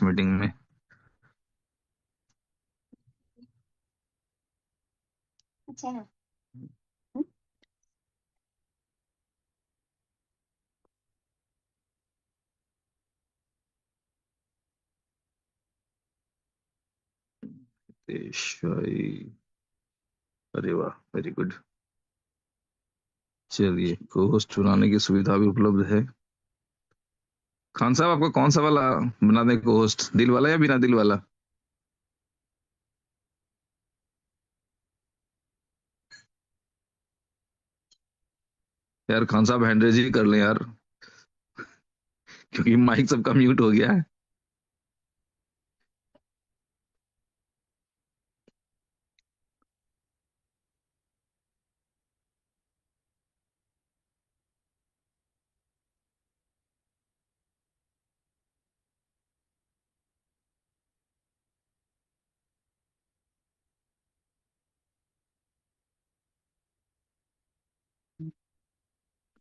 Meeting में। अच्छा। देशाई। अरे वाह, वेरी गुड। चलिए, को होस्ट चुनाने की सुविधा भी उपलब्ध है। खान साहब, आपको कौन सा वाला बना दें को होस्ट, दिल वाला या बिना दिल वाला? यार खान साहब, हैंड रेज ही कर लें यार, क्योंकि माइक सबका म्यूट हो गया है।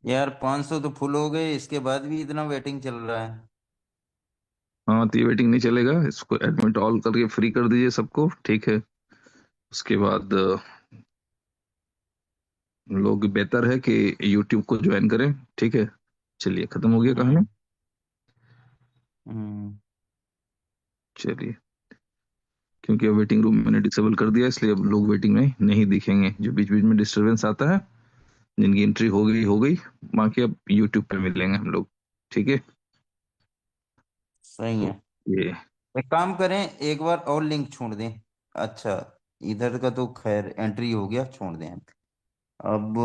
यार 500 तो फुल हो गए, इसके बाद भी इतना वेटिंग चल रहा है। हाँ, तो ये वेटिंग नहीं चलेगा, इसको एडमिट ऑल करके फ्री कर दीजिए सबको, ठीक है। उसके बाद लोग बेहतर है कि यूट्यूब को ज्वाइन करें, ठीक है। चलिए, खत्म हो गया कहानी। हम्म। हम्म। चलिए, क्योंकि अब वेटिंग रूम मैंने डिसेबल कर दिया, इसलिए अब लोग वेटिंग में नहीं दिखेंगे। जो बीच बीच में डिस्टरबेंस आता है, जिनकी एंट्री हो गई, बाकी अब यूट्यूब पे मिलेंगे हम लोग, ठीक है। सही तो है। ये एक काम करें, एक बार और लिंक छोड़ दें। अच्छा, इधर का तो खैर एंट्री हो गया, छोड़ दें। अब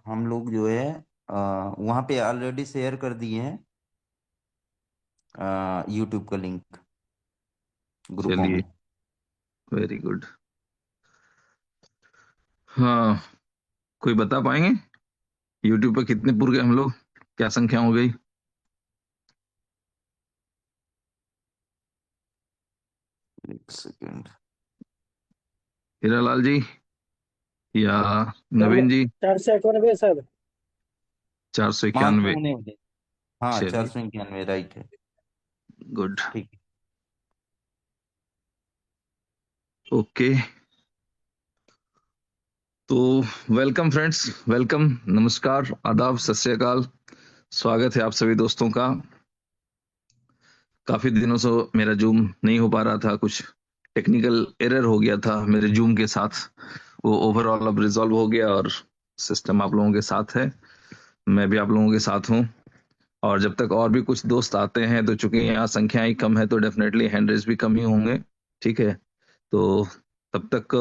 हम लोग जो है वहाँ पे ऑलरेडी शेयर कर दिए हैं यूट्यूब का लिंक ग्रुपों में। चलिए, वेरी गुड। हाँ, कोई बता पाएंगे यूट्यूब पे कितने पुर गए हम लोग, क्या संख्या हो गई? एक सेकेंड। हीरालाल जी या चलो, नवीन जी? 491 सर। 491। 500 होने। हाँ, चार चलिए, सौ इक्यानवे राइट है। गुड। ठीक है। ओके, तो वेलकम फ्रेंड्स, वेलकम, नमस्कार, आदाब, सत श्री अकाल। स्वागत है आप सभी दोस्तों का। काफी दिनों से मेरा जूम नहीं हो पा रहा था, कुछ टेक्निकल एरर हो गया था मेरे जूम के साथ। वो ओवरऑल अब रिजॉल्व हो गया और सिस्टम आप लोगों के साथ है, मैं भी आप लोगों के साथ हूँ। और जब तक और भी कुछ दोस्त आते हैं, तो चूंकि यहाँ संख्या ही कम है, तो डेफिनेटली हैंड रेस भी कम ही होंगे, ठीक है। तो तब तक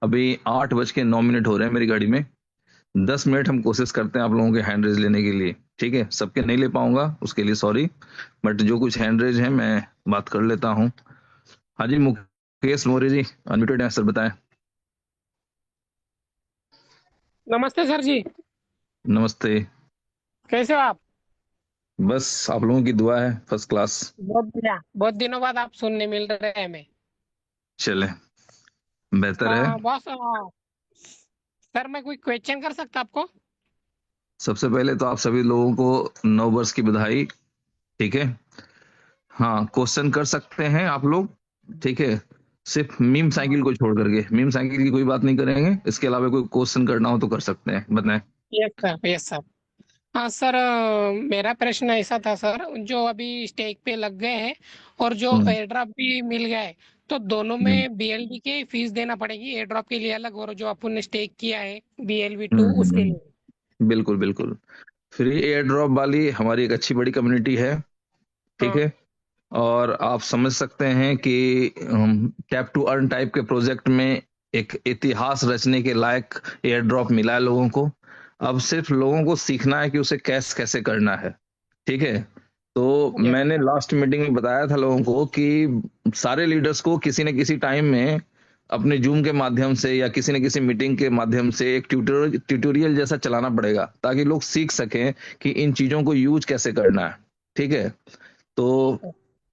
अभी 8:09 हो रहे हैं मेरी गाड़ी में। 10 मिनट हम कोशिश करते हैं आप लोगों के हैंड रेज लेने के लिए, ठीक है। सबके नहीं ले पाऊंगा, उसके लिए सॉरी, बट जो कुछ हैंड रेज है मैं बात कर लेता हूँ। हाँ जी, मुकेश मौर्य जी अनम्यूटेड हैं सर, बताएं। नमस्ते सर जी। नमस्ते। कैसे हो आप? बस आप लोगों की दुआ है, फर्स्ट क्लास। बहुत बढ़िया, बहुत दिनों बाद आप सुनने मिल रहे हैं हमें। चले, बेहतर है। बॉस, सर मैं कोई क्वेश्चन कर सकता आपको? सबसे पहले तो आप सभी लोगों को नव वर्ष की बधाई, ठीक है। हाँ, क्वेश्चन कर सकते हैं आप लोग, ठीक है। सिर्फ मीम साइकिल को छोड़ करके, मीम साइकिल की कोई बात नहीं करेंगे, इसके अलावा कोई क्वेश्चन करना हो तो कर सकते हैं, बताएं। Yes sir, yes sir. हाँ सर, मेरा प्रश्न ऐसा था सर, जो अभी स्टेक पे लग गए हैं और जो हम्म एयर ड्रॉप भी मिल गया है, तो दोनों हम्म में बीएलबी की फीस देना पड़ेगी, एयर ड्रॉप के लिए अलग और जो अपन ने स्टेक किया है बीएलबी टू उसके लिए? बिल्कुल बिल्कुल। फ्री एयर ड्रॉप वाली हमारी एक अच्छी बड़ी कम्युनिटी है, ठीक हाँ। है। और आप समझ सकते हैं कि टैप टू अर्न टाइप के प्रोजेक्ट में एक इतिहास रचने के लायक एयर ड्रॉप मिला है लोगों को। अब सिर्फ लोगों को सीखना है कि उसे कैश कैसे करना है, ठीक है। तो यस मैंने सर। लास्ट मीटिंग में बताया था लोगों को कि सारे लीडर्स को किसी न किसी टाइम में अपने जूम के माध्यम से या किसी न किसी मीटिंग के माध्यम से एक ट्यूटोरियल जैसा चलाना पड़ेगा, ताकि लोग सीख सकें कि इन चीजों को यूज कैसे करना है, ठीक है। तो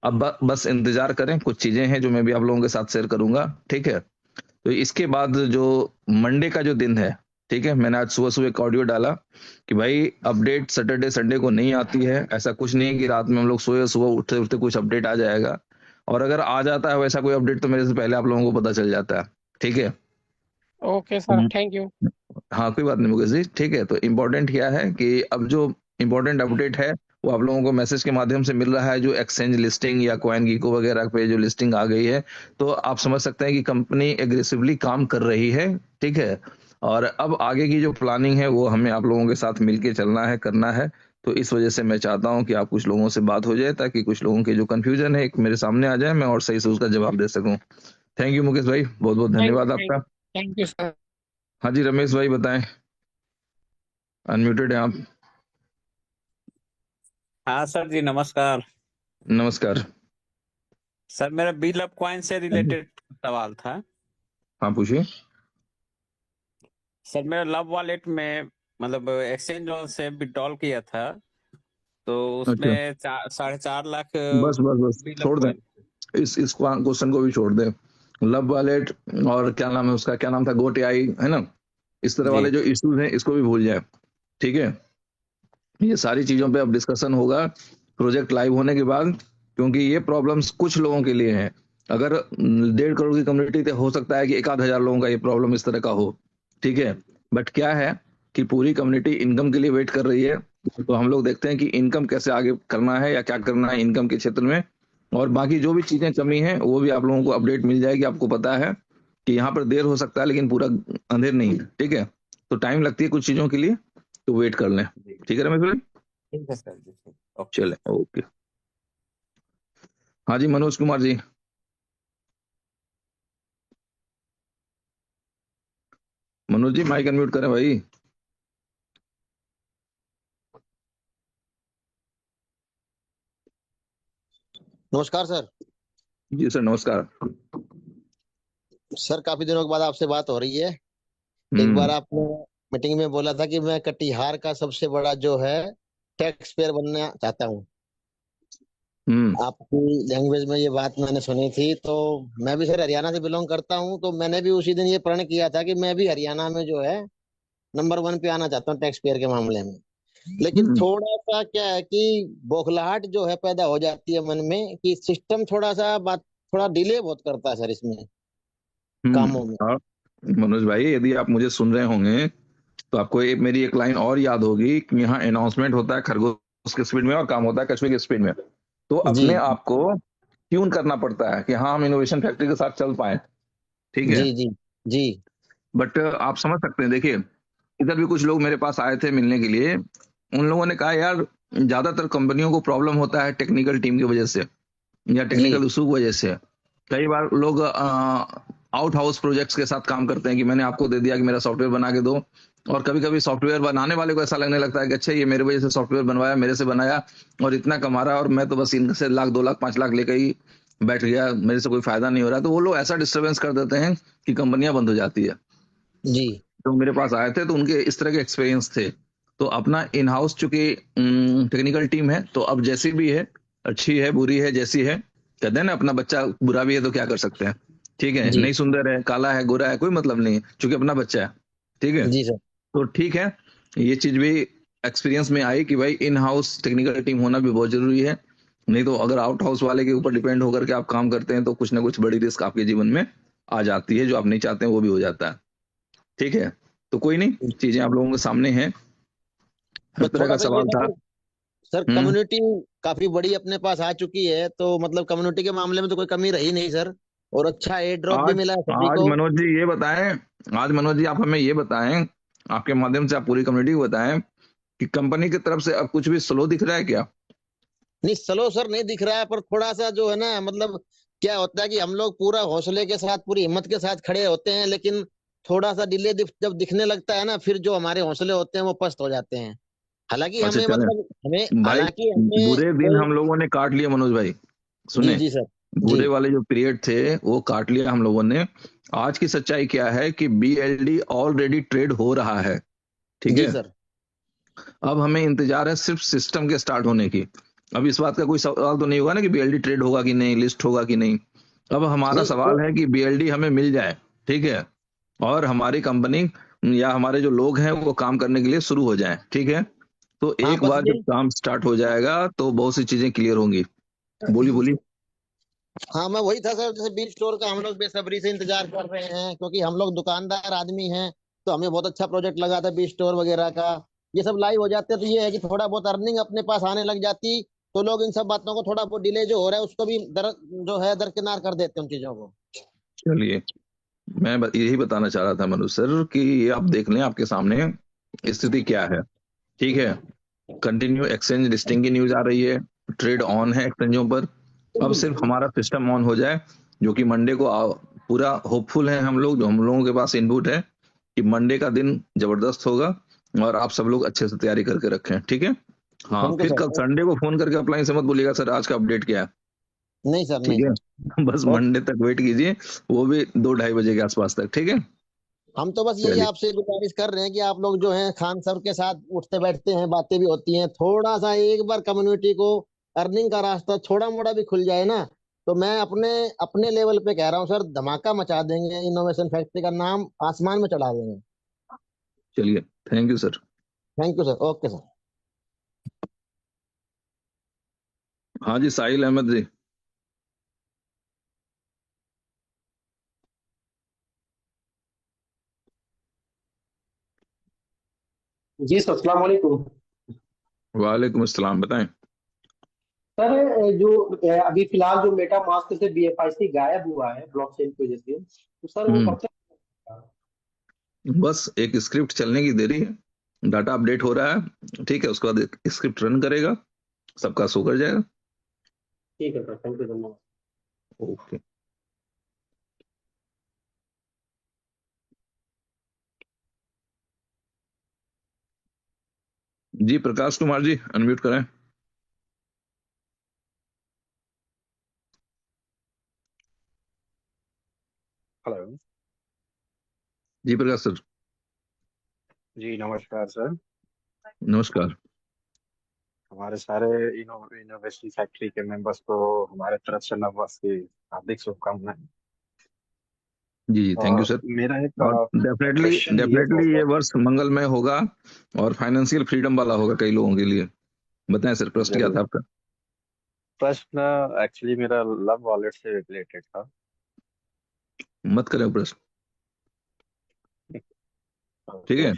अब बस इंतजार करें, कुछ चीजें हैं जो मैं भी आप लोगों के साथ शेयर करूंगा, ठीक है। तो इसके बाद जो मंडे का जो दिन है, ठीक है, मैंने आज सुबह सुबह एक ऑडियो डाला कि भाई अपडेट सैटरडे संडे को नहीं आती है, ऐसा कुछ नहीं है कि रात में हम लोग सोए सुबह उठते उठते कुछ अपडेट आ जाएगा। और अगर आ जाता है वैसा कोई अपडेट तो मेरे से पहले आप लोगों को पता चल जाता है। ठीक है। Okay sir, thank you. हाँ कोई बात नहीं मुकेश जी, ठीक है। तो इम्पोर्टेंट क्या है कि अब जो इम्पोर्टेंट अपडेट है वो आप लोगों को मैसेज के माध्यम से मिल रहा है, जो एक्सचेंज लिस्टिंग या कॉइन गीको वगैरह पे जो लिस्टिंग आ गई है, तो आप समझ सकते हैं कि कंपनी एग्रेसिवली काम कर रही है। ठीक है। और अब आगे की जो प्लानिंग है वो हमें आप लोगों के साथ मिलके चलना है, करना है। तो इस वजह से मैं चाहता हूं कि आप कुछ लोगों से बात हो जाए, ताकि कुछ लोगों के जो कंफ्यूजन है एक मेरे सामने आ जाए, मैं और सही से उसका जवाब दे सकूं। थैंक यू मुकेश भाई, बहुत बहुत थैंक धन्यवाद थैंक आपका। Thank you sir. हाँ जी रमेश भाई बताएं, अनम्यूटेड है आप। हाँ सर जी, नमस्कार। नमस्कार। सर मेरा बिल ऑफ कॉइन से रिलेटेड सवाल था। हाँ पूछिए। सर मेरा लव वॉलेट में मतलब एक्सचेंज से विड्रॉल किया था, तो अच्छा, उसमें 4.5 लाख बस बस बस बिल ऑफ छोड़ दें, कॉइन। इस क्वेश्चन को भी छोड़ दें। लब वॉलेट और क्या नाम है उसका, क्या नाम था, गोट आई है ना, इस तरह जी वाले जो इश्यूज हैं इसको भी भूल जाए। ठीक है। ये सारी चीजों पे अब डिस्कशन होगा प्रोजेक्ट लाइव होने के बाद, क्योंकि ये प्रॉब्लम्स कुछ लोगों के लिए हैं। अगर 1.5 करोड़ की कम्युनिटी तो हो सकता है कि एक आध हजार लोगों का ये प्रॉब्लम इस तरह का हो। ठीक है। बट क्या है कि पूरी कम्युनिटी इनकम के लिए वेट कर रही है। तो हम लोग देखते हैं कि इनकम कैसे आगे करना है या क्या करना है इनकम के क्षेत्र में। और बाकी जो भी चीजें कमी है वो भी आप लोगों को अपडेट मिल जाएगी। आपको पता है कि यहाँ पर देर हो सकता है लेकिन पूरा अंधेर नहीं है। ठीक है। तो टाइम लगती है कुछ चीजों के लिए, तो वेट कर लें। जी, ठीक है रमेश भाई। ठीक है सर जी, ठीक, ओके। चले ओके। हाँ जी मनोज कुमार जी। मनोज जी माइक अनम्यूट करें भाई। नमस्कार सर। जी सर नमस्कार। सर काफी दिनों के बाद आपसे बात हो रही है। एक बार हम्म। आपने मीटिंग में बोला था कि मैं कटिहार का सबसे बड़ा जो है टैक्स पेयर बनना चाहता हूँ। हम्म। आपकी लैंग्वेज में ये बात मैंने सुनी थी। तो मैं भी सर हरियाणा से बिलोंग करता हूँ, तो मैंने भी उसी दिन ये प्रण किया था कि मैं भी हरियाणा में जो है नंबर 1 पे आना चाहता हूँ टैक्स पेयर के मामले में। लेकिन हम्म। थोड़ा सा क्या है कि बौखलाहट जो है पैदा हो जाती है मन में कि सिस्टम थोड़ा सा बात थोड़ा डिले बहुत करता है सर इसमें कामों में। हाँ मनोज भाई, यदि आप मुझे सुन रहे होंगे तो आपको मेरी एक लाइन और याद होगी कि यहाँ अनाउंसमेंट होता है खरगोश के स्पीड में और काम होता है कछुए के स्पीड में। तो जी अपने आप को ट्यून करना पड़ता है कि हाँ हम इनोवेशन फैक्ट्री के साथ चल पाए। ठीक है। जी जी जी बट आप समझ सकते हैं, देखिए इधर भी कुछ लोग मेरे पास आए थे मिलने के लिए। उन लोगों ने कहा यार ज्यादातर कंपनियों को प्रॉब्लम होता है टेक्निकल टीम की वजह से या जी टेक्निकल इशू की वजह से। कई बार लोग आउट हाउस प्रोजेक्ट्स के साथ काम करते हैं कि मैंने आपको दे दिया कि मेरा सॉफ्टवेयर बना के दो। और कभी कभी सॉफ्टवेयर बनाने वाले को ऐसा लगने लगता है कि अच्छा ये मेरे वजह से सॉफ्टवेयर बनवाया, मेरे से बनाया और इतना कमा रहा है और मैं तो बस इनसे लाख 2 लाख 5 लाख लेकर ही बैठ गया, मेरे से कोई फायदा नहीं हो रहा। तो वो लोग ऐसा डिस्टरबेंस कर देते हैं कि कंपनियां बंद हो जाती है। जी तो मेरे पास आए थे तो उनके इस तरह के एक्सपीरियंस थे। तो अपना इन हाउस चूंकि टेक्निकल टीम है, तो अब जैसी भी है, अच्छी है बुरी है जैसी है, कहते हैं ना अपना बच्चा बुरा भी है तो क्या कर सकते हैं। ठीक है, जी नहीं सुंदर है, काला है, गोरा है, कोई मतलब नहीं है, चूंकि अपना बच्चा है। ठीक है। जी सर। तो ठीक है, ये चीज भी एक्सपीरियंस में आई कि भाई इन हाउस टेक्निकल टीम होना भी बहुत जरूरी है। नहीं तो अगर आउट हाउस वाले के ऊपर डिपेंड होकर के आप काम करते हैं तो कुछ ना कुछ बड़ी रिस्क आपके जीवन में आ जाती है, जो आप नहीं चाहते हैं वो भी हो जाता है। ठीक है। तो कोई नहीं, चीजें आप लोगों के सामने हैं। हर बस तरह थोड़ा का सा ये सवाल है था। कि सर हम्म। कम्युनिटी काफी बड़ी अपने पास आ चुकी है, तो मतलब कम्युनिटी के मामले में तो कोई कमी रही नहीं सर। और अच्छा एयर ड्रॉप भी आज मिला है सभी आज को। मनोज जी ये बताएं, आज मनोज जी आप हमें ये बताएं, आपके माध्यम से आप पूरी कम्युनिटी को बताएं कि कंपनी की तरफ से अब कुछ भी स्लो दिख रहा है क्या? नहीं स्लो सर नहीं दिख रहा है, पर थोड़ा सा जो है ना मतलब क्या होता है कि हम लोग पूरा हौसले के साथ पूरी हिम्मत के साथ खड़े होते हैं, लेकिन थोड़ा सा डिले जब दिखने लगता है ना, फिर जो हमारे हौसले होते हैं वो पस्त हो जाते हैं। हालांकि अच्छा हमें चलें मतलब हमें भाई, हालांकि हमें बुरे दिन कोई। हम लोगों ने काट लिए मनोज भाई, जी सुने, जी सर। जी बुरे वाले जो पीरियड थे वो काट लिया हम लोगों ने। आज की सच्चाई क्या है कि बीएलडी ऑलरेडी ट्रेड हो रहा है। ठीक जी है। सर। अब हमें इंतजार है सिर्फ सिस्टम के स्टार्ट होने की। अब इस बात का कोई सवाल तो नहीं होगा ना कि बीएलडी ट्रेड होगा कि नहीं, लिस्ट होगा कि नहीं। अब हमारा नहीं सवाल वो है कि बीएलडी हमें मिल जाए। ठीक है। और हमारी कंपनी या हमारे जो लोग हैं वो काम करने के लिए शुरू हो जाएं। ठीक है। तो हाँ एक बस बार जब यही। काम स्टार्ट हो जाएगा तो बहुत सी चीजें क्लियर होंगी। बोली बोली। हाँ, मैं वही था सर, जैसे बीज स्टोर का हम लोग बेसब्री से इंतजार कर रहे हैं, क्योंकि हम लोग दुकानदार आदमी हैं। तो हमें बहुत अच्छा प्रोजेक्ट लगा था बीज स्टोर वगैरह का। ये सब लाइव हो जाते तो ये है कि थोड़ा बहुत अर्निंग अपने पास आने लग जाती। तो लोग इन सब बातों को, थोड़ा बहुत डिले जो हो रहा है उसको भी जो है दरकिनार कर देते हैं उन चीजों को। चलिए, मैं यही बताना चाह रहा था मनोज सर कि ये आप देख लें, आपके सामने स्थिति क्या है। ठीक है, कंटिन्यू एक्सचेंज लिस्टिंग की न्यूज आ रही है, ट्रेड ऑन है एक्सचेंजों पर। अब सिर्फ हमारा सिस्टम ऑन हो जाए, जो कि मंडे को पूरा होपफुल है हम लोग, जो हम लोगों के पास इनपुट है कि मंडे का दिन जबरदस्त होगा, और आप सब लोग अच्छे से तैयारी करके रखें। ठीक है। हाँ, थैंक यू फिर कल सर। संडे को फोन करके अप्लाई से मत बोलिएगा सर आज का अपडेट क्या है। नहीं सर, ठीक नहीं है, सर। बस और मंडे तक वेट कीजिए, वो भी 2-2:30 बजे के आसपास तक। ठीक है। हम तो बस यही चलिए, आपसे गुजारिश कर रहे हैं कि आप लोग जो हैं खान सर के साथ उठते बैठते हैं, बातें भी होती हैं, थोड़ा सा एक बार कम्युनिटी को अर्निंग का रास्ता थोड़ा मोड़ा भी खुल जाए ना, तो मैं अपने अपने लेवल पे कह रहा हूँ सर, धमाका मचा देंगे, इनोवेशन फैक्ट्री का नाम आसमान में चढ़ा देंगे। चलिए, thank you sir. Thank you sir. Okay sir. हाँ जी, साहिल अहमद जी। जी सर, अस्सलाम वालेकुम। वालेकुम अस्सलाम, बताएं। सर जो अभी फिलहाल जो मेटा मास्क से BFIC गायब हुआ है ब्लॉकचेन की वजह से, तो सर वो हम्म कब तक होगा? बस एक स्क्रिप्ट चलने की देरी है, डाटा अपडेट हो रहा है। ठीक है, उसके बाद एक स्क्रिप्ट रन करेगा, सबका शो कर जाएगा। ठीक है सर, थैंक यू धन्यवाद। ओके। जी प्रकाश कुमार जी, अनम्यूट करें। हेलो। जी प्रकाश सर, जी नमस्कार सर। नमस्कार। हमारे सारे इनोवेशन फैक्ट्री के मेंबर्स को हमारे तरफ से नववर्ष की हार्दिक शुभकामनाएं। जी जी, थैंक यू और सर। मेरा एक और डेफिनेटली क्वेश्चन ये था डेफिनेटली ये सर। वर्ष मंगलमय होगा, और फाइनेंशियल फ्रीडम वाला होगा कई लोगों के लिए। बताएं सर, प्रश्न क्या था जरूर। आपका। प्रश्न एक्चुअली मेरा लव वॉलेट से रिलेटेड था। मत करें प्रश्न। ठीक ओके। है,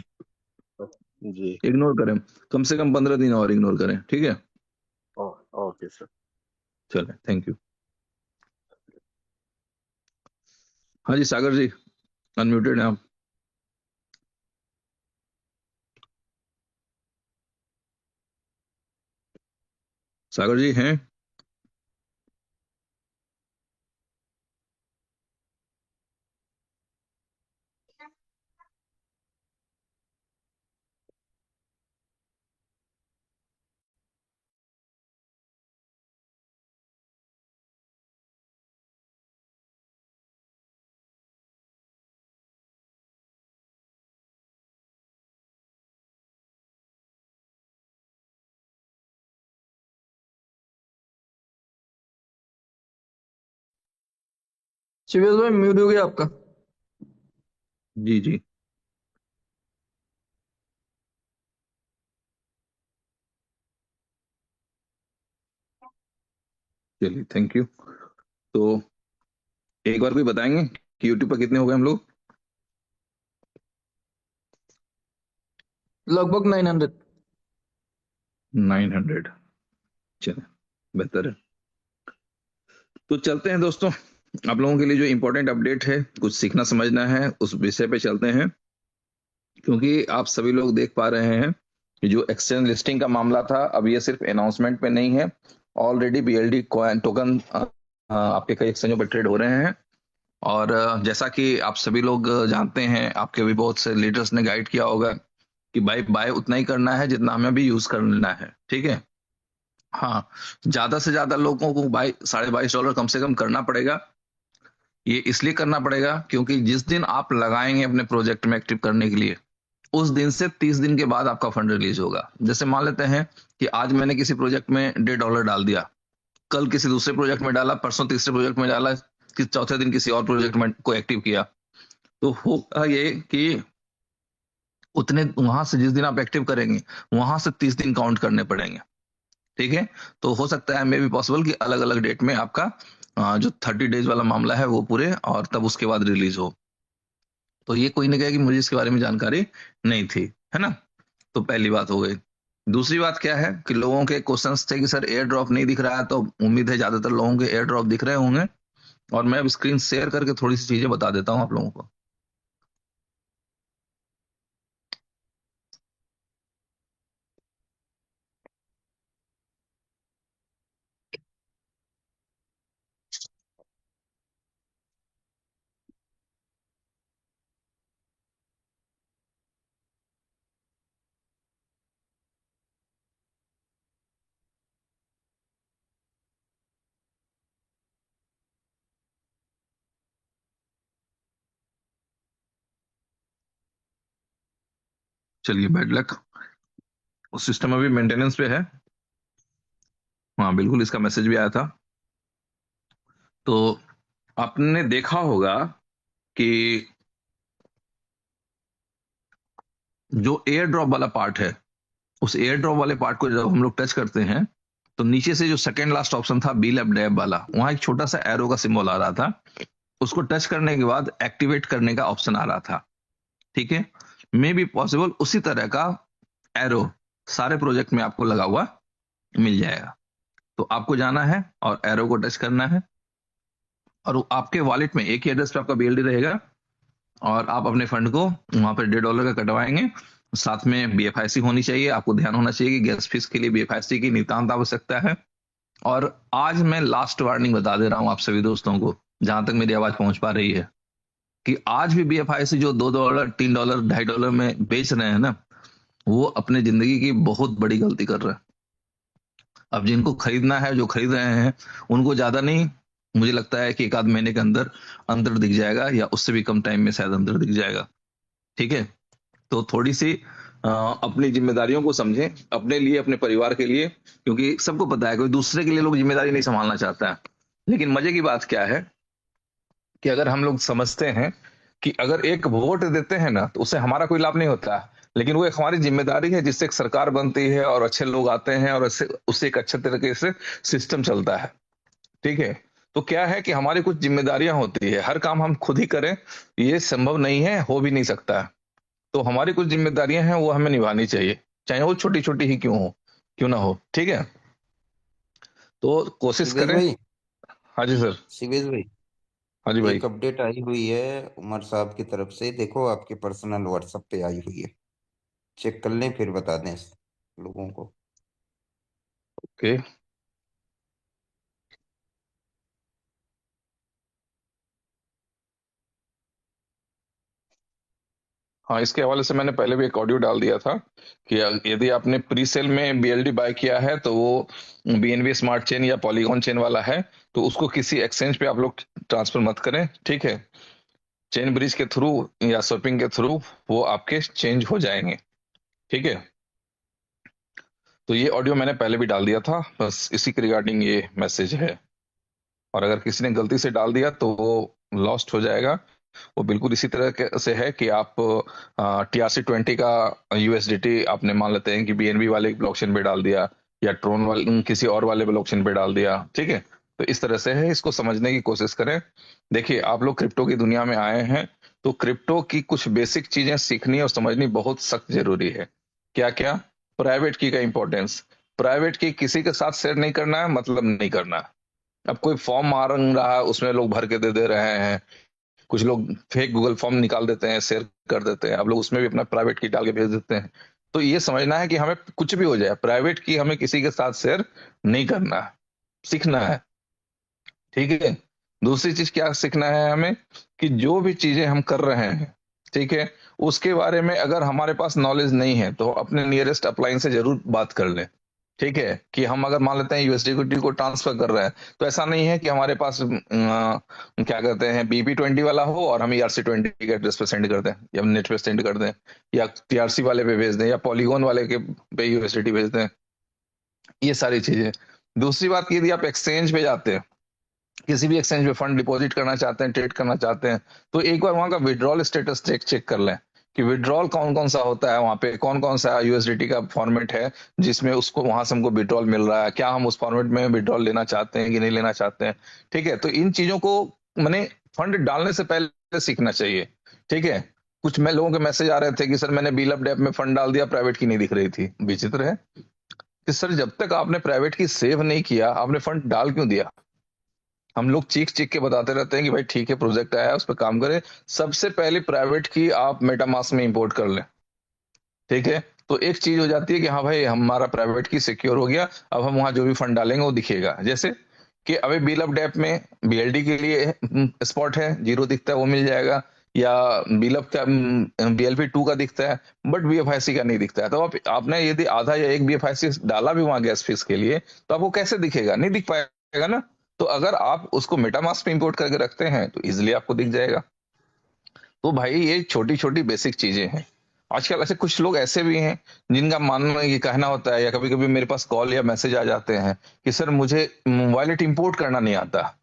जी। इग्नोर करें, कम से कम 15 दिन और इग्नोर करें। ठीक है, ओके सर। चलें, थैंक यू। हाँ जी सागर जी, अनम्यूटेड हैं आप। सागर जी हैं। शिवेश भाई म्यूट हो गया आपका। जी जी, चलिए, थैंक यू। तो एक बार कोई बताएंगे कि यूट्यूब पर कितने हो गए हम लोग। लगभग 900। 900। चलिए, बेहतर है। तो चलते हैं दोस्तों, आप लोगों के लिए जो इम्पोर्टेंट अपडेट है, कुछ सीखना समझना है, उस विषय पे चलते हैं। क्योंकि आप सभी लोग देख पा रहे हैं कि जो एक्सचेंज लिस्टिंग का मामला था, अब ये सिर्फ अनाउंसमेंट पे नहीं है, ऑलरेडी BLD टोकन आपके कई एक्सचेंजों पर ट्रेड हो रहे हैं। और जैसा कि आप सभी लोग जानते हैं, आपके भी बहुत से लीडर्स ने गाइड किया होगा कि भाई बाय उतना ही करना है जितना हमें भी यूज करना है। ठीक है। हाँ, ज्यादा से ज्यादा लोगों को बाय $22.5 कम से कम करना पड़ेगा। ये इसलिए करना पड़ेगा क्योंकि जिस दिन आप लगाएंगे अपने प्रोजेक्ट में एक्टिव करने के लिए, उस दिन से 30 दिन के बाद आपका फंड रिलीज होगा। जैसे मान लेते हैं कि आज मैंने किसी प्रोजेक्ट में $1.5 डाल दिया, कल किसी दूसरे प्रोजेक्ट में डाला, परसों तीसरे प्रोजेक्ट में डाला, कि चौथे दिन किसी और प्रोजेक्ट में को एक्टिव किया, तो होगा ये कि उतने वहां से जिस दिन आप एक्टिव करेंगे, वहां से 30 दिन काउंट करने पड़ेंगे। ठीक है। तो हो सकता है मे भी पॉसिबल कि अलग अलग डेट में आपका जो 30 डेज वाला मामला है वो पूरे, और तब उसके बाद रिलीज हो। तो ये कोई नहीं कहे कि मुझे इसके बारे में जानकारी नहीं थी, है ना। तो पहली बात हो गई। दूसरी बात क्या है कि लोगों के क्वेश्चंस थे कि सर एयर ड्रॉप नहीं दिख रहा है, तो उम्मीद है ज्यादातर लोगों के एयर ड्रॉप दिख रहे होंगे, और मैं अब स्क्रीन शेयर करके थोड़ी सी चीजें बता देता हूं आप लोगों को। चलिए, बैड लक, सिस्टम अभी मेंटेनेंस पे है। हाँ बिल्कुल, इसका मैसेज भी आया था। तो आपने देखा होगा कि जो एयर ड्रॉप वाला पार्ट है, उस एयर ड्रॉप वाले पार्ट को जब हम लोग टच करते हैं, तो नीचे से जो सेकेंड लास्ट ऑप्शन था बी लैब डैब वाला, वहां एक छोटा सा एरो का सिंबल आ रहा था। उसको टच करने के बाद एक्टिवेट करने का ऑप्शन आ रहा था। ठीक है, मे बी पॉसिबल उसी तरह का एरो सारे प्रोजेक्ट में आपको लगा हुआ मिल जाएगा। तो आपको जाना है और एरो को टच करना है, और आपके वॉलेट में एक ही एड्रेस पे आपका बीएलडी रहेगा, और आप अपने फंड को वहां पर $1.5 का कटवाएंगे। साथ में बीएफआईसी होनी चाहिए। आपको ध्यान होना चाहिए कि गैस फीस के लिए बीएफआईसी की नितांत आवश्यकता है। और आज मैं लास्ट वार्निंग बता दे रहा हूं आप सभी दोस्तों को, जहां तक मेरी आवाज पहुंच पा रही है, कि आज भी बीएफआईसी जो $2, $3, $2.5 में बेच रहे हैं ना, वो अपने जिंदगी की बहुत बड़ी गलती कर रहे हैं। अब जिनको खरीदना है, जो खरीद रहे हैं, उनको ज्यादा नहीं, मुझे लगता है कि एक आध महीने के अंदर अंतर दिख जाएगा, या उससे भी कम टाइम में शायद अंतर दिख जाएगा। ठीक है, तो थोड़ी सी अपनी जिम्मेदारियों को समझें, अपने लिए, अपने परिवार के लिए, क्योंकि सबको पता है कोई दूसरे के लिए लोग जिम्मेदारी नहीं संभालना चाहता है। लेकिन मजे की बात क्या है कि अगर हम लोग समझते हैं कि अगर एक वोट देते हैं ना, तो उससे हमारा कोई लाभ नहीं होता, लेकिन वो एक हमारी जिम्मेदारी है, जिससे एक सरकार बनती है और अच्छे लोग आते हैं, और उससे एक अच्छे तरीके से सिस्टम चलता है। ठीक है, तो क्या है कि हमारी कुछ जिम्मेदारियां होती है, हर काम हम खुद ही करें ये संभव नहीं है, हो भी नहीं सकता है। तो हमारी कुछ जिम्मेदारियां हैं, वो हमें निभानी चाहिए, चाहे वो छोटी छोटी ही क्यों ना हो। ठीक है, तो कोशिश शिवेश करें। भाई, हाँ जी सर। शिवेश भाई, हाँ जी भाई। एक अपडेट आई हुई है उमर साहब की तरफ से, देखो आपके पर्सनल व्हाट्सएप पे आई हुई है, चेक कर लें फिर बता दें लोगों को। ओके। हाँ, इसके हवाले से मैंने पहले भी एक ऑडियो डाल दिया था कि यदि आपने प्री सेल में बीएलडी बाय किया है, तो वो बीएनबी स्मार्ट चेन या पॉलीगॉन चेन वाला है, तो उसको किसी एक्सचेंज पे आप लोग ट्रांसफर मत करें। ठीक है, चेन ब्रिज के थ्रू या स्वैपिंग के थ्रू वो आपके चेंज हो जाएंगे। ठीक है, तो ये ऑडियो मैंने पहले भी डाल दिया था, बस इसी के रिगार्डिंग ये मैसेज है। और अगर किसी ने गलती से डाल दिया तो वो लॉस्ट हो जाएगा। वो बिल्कुल इसी तरह से है कि आप TRC-20 का यूएसडीटी आपने मान लेते हैं कि बीएनबी वाले ब्लॉकचेन पे डाल दिया, या ट्रोन वाले किसी और वाले ब्लॉकचेन पे डाल दिया। ठीक है, तो इस तरह से है, इसको समझने की कोशिश करें। देखिए, आप लोग क्रिप्टो की दुनिया में आए हैं, तो क्रिप्टो की कुछ बेसिक चीजें सीखनी और समझनी बहुत सख्त जरूरी है। क्या क्या? प्राइवेट की का इंपॉर्टेंस, प्राइवेट की किसी के साथ शेयर नहीं करना है, मतलब नहीं करना है। अब कोई फॉर्म मांग रहा है, उसमें लोग भर के दे रहे हैं, कुछ लोग फेक गूगल फॉर्म निकाल देते हैं, शेयर कर देते हैं, आप लोग उसमें भी अपना प्राइवेट की डाल के भेज देते हैं। तो ये समझना है कि हमें कुछ भी हो जाए, प्राइवेट की हमें किसी के साथ शेयर नहीं करना है, सीखना है। ठीक है, दूसरी चीज क्या सीखना है हमें, कि जो भी चीजें हम कर रहे हैं, ठीक है, उसके बारे में अगर हमारे पास नॉलेज नहीं है, तो अपने नियरेस्ट अपलाइन से जरूर बात कर लें। ठीक है, कि हम अगर मान लेते हैं यूएसडीटी को ट्रांसफर कर रहे हैं, तो ऐसा नहीं है कि हमारे पास क्या कहते हैं BP-20 वाला हो और हम ERC-20 के एड्रेस पे सेंड कर दें, या नेट पे सेंड कर दें, या TRC वाले पे भेज दें, या पॉलीगॉन वाले के पे यूएसडीटी भेज दें, ये सारी चीजें। दूसरी बात, यदि आप एक्सचेंज पे जाते हैं, किसी भी एक्सचेंज पे फंड डिपॉजिट करना चाहते हैं, ट्रेड करना चाहते हैं, तो एक बार वहां का विड्रॉल स्टेटस चेक कर लें कि विड्रॉल कौन कौन सा होता है, वहां पे कौन कौन सा यूएसडीटी का फॉर्मेट है जिसमें उसको वहां से हमको विड्रॉल मिल रहा है, क्या हम उस फॉर्मेट में विड्रॉल लेना चाहते हैं कि नहीं लेना चाहते हैं। ठीक है, तो इन चीजों को मैंने फंड डालने से पहले सीखना चाहिए। ठीक है, कुछ मैं लोगों के मैसेज आ रहे थे कि सर मैंने बीलअप डेप में फंड डाल दिया, प्राइवेट की नहीं दिख रही थी। विचित्र है कि सर जब तक आपने प्राइवेट की सेव नहीं किया आपने फंड डाल क्यों दिया। हम लोग चीख चीख के बताते रहते हैं कि भाई ठीक है प्रोजेक्ट आया है उस पर काम करें। सबसे पहले प्राइवेट की आप मेटामास्क में इंपोर्ट कर लें। ठीक है, तो एक चीज हो जाती है कि हाँ भाई हमारा प्राइवेट की सिक्योर हो गया, अब हम वहां जो भी फंड डालेंगे वो दिखेगा। जैसे कि अभी बीलअप डेप में बीएलडी के लिए स्पॉट है, जीरो दिखता है वो मिल जाएगा, या बीलअप का बीएलपी 2 का दिखता है बट बीएफआईसी का नहीं दिखता है। तो आपने यदि आधा या एक बीएफआईसी डाला भी वहां गैस फीस के लिए तो आपको कैसे दिखेगा, नहीं दिख पाएगा ना। तो अगर आप उसको मेटामास्क में इंपोर्ट करके रखते हैं तो इजिली आपको दिख जाएगा। तो भाई ये छोटी छोटी बेसिक चीजें हैं। आजकल ऐसे कुछ लोग ऐसे भी हैं जिनका मानना ये कहना होता है, या कभी कभी मेरे पास कॉल या मैसेज आ जाते हैं कि सर मुझे वॉलेट इंपोर्ट करना नहीं आता।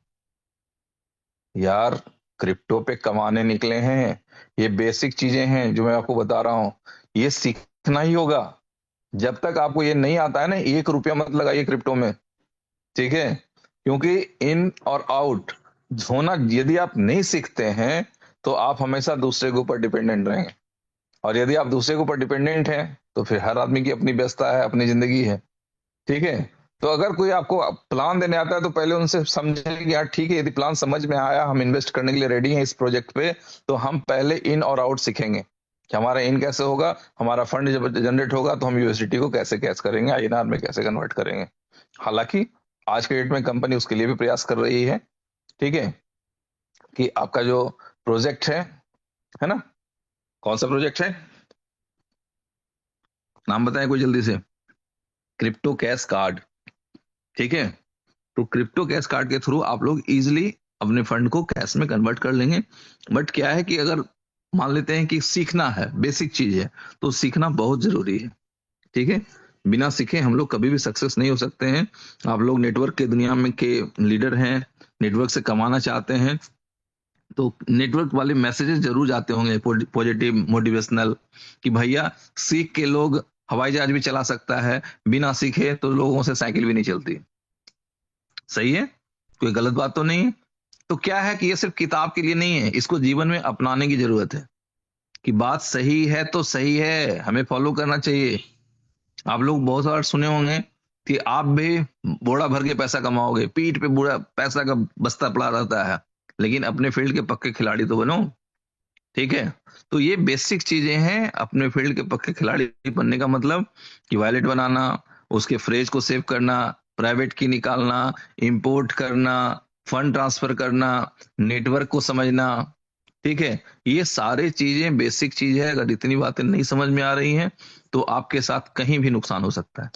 यार क्रिप्टो पे कमाने निकले हैं, ये बेसिक चीजें हैं जो मैं आपको बता रहा हूं, ये सीखना ही होगा। जब तक आपको ये नहीं आता है ना, 1 रुपया मत लगाइए क्रिप्टो में। ठीक है, क्योंकि इन और आउट होना यदि आप नहीं सीखते हैं तो आप हमेशा दूसरे के ऊपर डिपेंडेंट रहेंगे, और यदि आप दूसरे के ऊपर डिपेंडेंट हैं तो फिर हर आदमी की अपनी व्यस्तता है, अपनी जिंदगी है। ठीक है, तो अगर कोई आपको प्लान देने आता है तो पहले उनसे समझें कि यार ठीक है, यदि प्लान समझ में आया, हम इन्वेस्ट करने के लिए रेडी हैं इस प्रोजेक्ट पे, तो हम पहले इन और आउट सीखेंगे कि हमारा इन कैसे होगा, हमारा फंड जब जनरेट होगा तो हम यूएसडीटी को कैसे कैश करेंगे, आईएनआर में कैसे कन्वर्ट करेंगे। हालांकि आज के डेट में कंपनी उसके लिए भी प्रयास कर रही है। ठीक है, कि आपका जो प्रोजेक्ट है ना, कौन सा प्रोजेक्ट है, नाम बताएं कोई जल्दी से। Crypto cash card. ठीक है, तो क्रिप्टो कैश कार्ड के थ्रू आप लोग इजिली अपने फंड को कैश में कन्वर्ट कर लेंगे। बट क्या है कि अगर मान लेते हैं कि सीखना है, बेसिक चीज है, तो सीखना बहुत जरूरी है। ठीक है, बिना सीखे हम लोग कभी भी सक्सेस नहीं हो सकते हैं। आप लोग नेटवर्क के दुनिया में के लीडर हैं, नेटवर्क से कमाना चाहते हैं, तो नेटवर्क वाले मैसेजेस जरूर जाते होंगे पॉजिटिव मोटिवेशनल, कि भैया सीख के लोग हवाई जहाज भी चला सकता है, बिना सीखे तो लोगों से साइकिल भी नहीं चलती। सही है, कोई गलत बात तो नहीं है। तो क्या है कि ये सिर्फ किताब के लिए नहीं है, इसको जीवन में अपनाने की जरूरत है। कि बात सही है तो सही है, हमें फॉलो करना चाहिए। आप लोग बहुत बार सुने होंगे कि आप भी बोरा भर के पैसा कमाओगे, पीठ पे पूरा पैसा का बस्ता पड़ा रहता है, लेकिन अपने फील्ड के पक्के खिलाड़ी तो बनो। ठीक है, तो ये बेसिक चीजें हैं अपने फील्ड के पक्के खिलाड़ी बनने का मतलब, कि वॉलेट बनाना, उसके फ्रेज को सेव करना, प्राइवेट की निकालना, इंपोर्ट करना, फंड ट्रांसफर करना, नेटवर्क को समझना। ठीक है, ये सारे चीजें बेसिक चीज है। अगर इतनी बातें नहीं समझ में आ रही हैं तो आपके साथ कहीं भी नुकसान हो सकता है।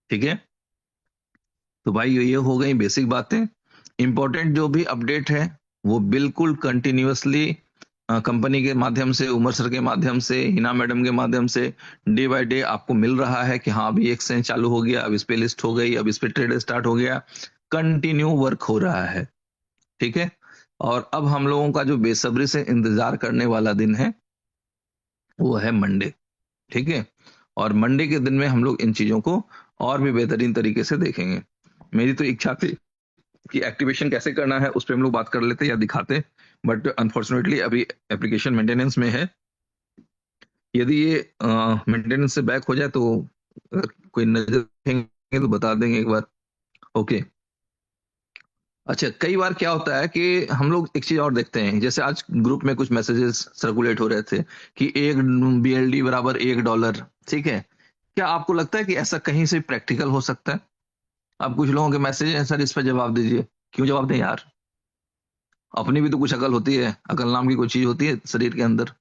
ठीक है, तो भाई ये हो गई बेसिक बातें। इंपॉर्टेंट जो भी अपडेट है वो बिल्कुल कंटिन्यूअसली कंपनी के माध्यम से, उमर सर के माध्यम से, हिना मैडम के माध्यम से डे बाय डे आपको मिल रहा है कि हाँ अभी एक्सचेंज चालू हो गया, अब इस पे लिस्ट हो गई, अब इस पे ट्रेड स्टार्ट हो गया। कंटिन्यू वर्क हो रहा है। ठीक है, और अब हम लोगों का जो बेसब्री से इंतजार करने वाला दिन है वो है मंडे। ठीक है, और मंडे के दिन में हम लोग इन चीजों को और भी बेहतरीन तरीके से देखेंगे। मेरी तो इच्छा थी कि एक्टिवेशन कैसे करना है उस पर हम लोग बात कर लेते या दिखाते, बट अनफॉर्चुनेटली अभी एप्लीकेशन मेंटेनेंस में है। यदि ये मेंटेनेंस से बैक हो जाए तो कोई नजर रखेंगे तो बता देंगे एक बार। ओके, अच्छा कई बार क्या होता है कि हम लोग एक चीज और देखते हैं, जैसे आज ग्रुप में कुछ मैसेजेस सर्कुलेट हो रहे थे कि एक बीएलडी बराबर $1। ठीक है, क्या आपको लगता है कि ऐसा कहीं से प्रैक्टिकल हो सकता है? अब कुछ लोगों के मैसेज हैं, सर इस पर जवाब दीजिए। क्यों जवाब दें यार, अपनी भी तो कुछ अकल होती है, अकल नाम की कोई चीज होती है शरीर के अंदर।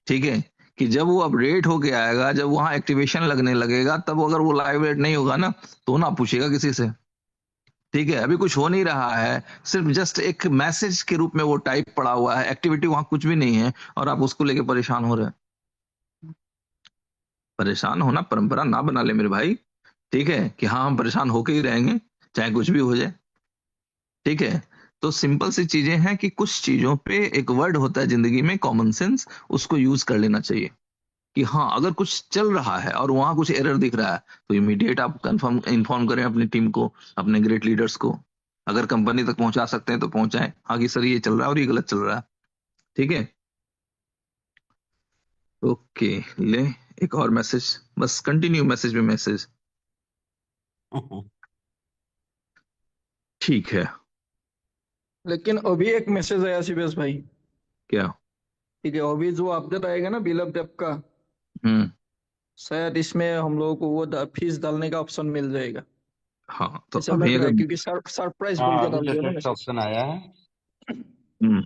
ठीक है, कि जब वो अपडेट होके आएगा, जब वहां एक्टिवेशन लगने लगेगा, तब अगर वो लाइव रेट नहीं होगा ना तो ना पूछेगा किसी से। ठीक है, अभी कुछ हो नहीं रहा है, सिर्फ जस्ट एक मैसेज के रूप में वो टाइप पड़ा हुआ है, एक्टिविटी वहां कुछ भी नहीं है, और आप उसको लेके परेशान हो रहे हैं। परेशान होना परंपरा ना बना ले मेरे भाई। ठीक है, कि हाँ हम परेशान होके ही रहेंगे चाहे कुछ भी हो जाए। ठीक है, तो सिंपल सी चीजें हैं कि कुछ चीजों पे एक वर्ड होता है जिंदगी में, कॉमन सेंस, उसको यूज कर लेना चाहिए कि हाँ अगर कुछ चल रहा है और वहां कुछ एरर दिख रहा है तो इमीडिएट आप कंफर्म इन्फॉर्म करें अपनी टीम को, अपने ग्रेट लीडर्स को। अगर कंपनी तक पहुंचा सकते हैं तो पहुंचाएं, हाँ कि सर ये चल रहा है और ये गलत चल रहा है। ठीक है, ओके। ले, एक और मैसेज, बस कंटिन्यू मैसेज पे मैसेज। ठीक है, लेकिन अभी एक मैसेज आया शिवेश भाई। क्या? ठीक है, अभी जो अपडेट आएगा ना बिल ऑफ डेप्ट का, हम्म, शायद इसमें हम लोगों को वो फीस डालने का ऑप्शन मिल जाएगा, हाँ तो ऐसा अभी लग रहा अगर है, क्योंकि सरप्राइज बोल हाँ के अभी डाल तो दिया ना टेक्स्ट मैसेज। ऑप्शन आया है। हम्म,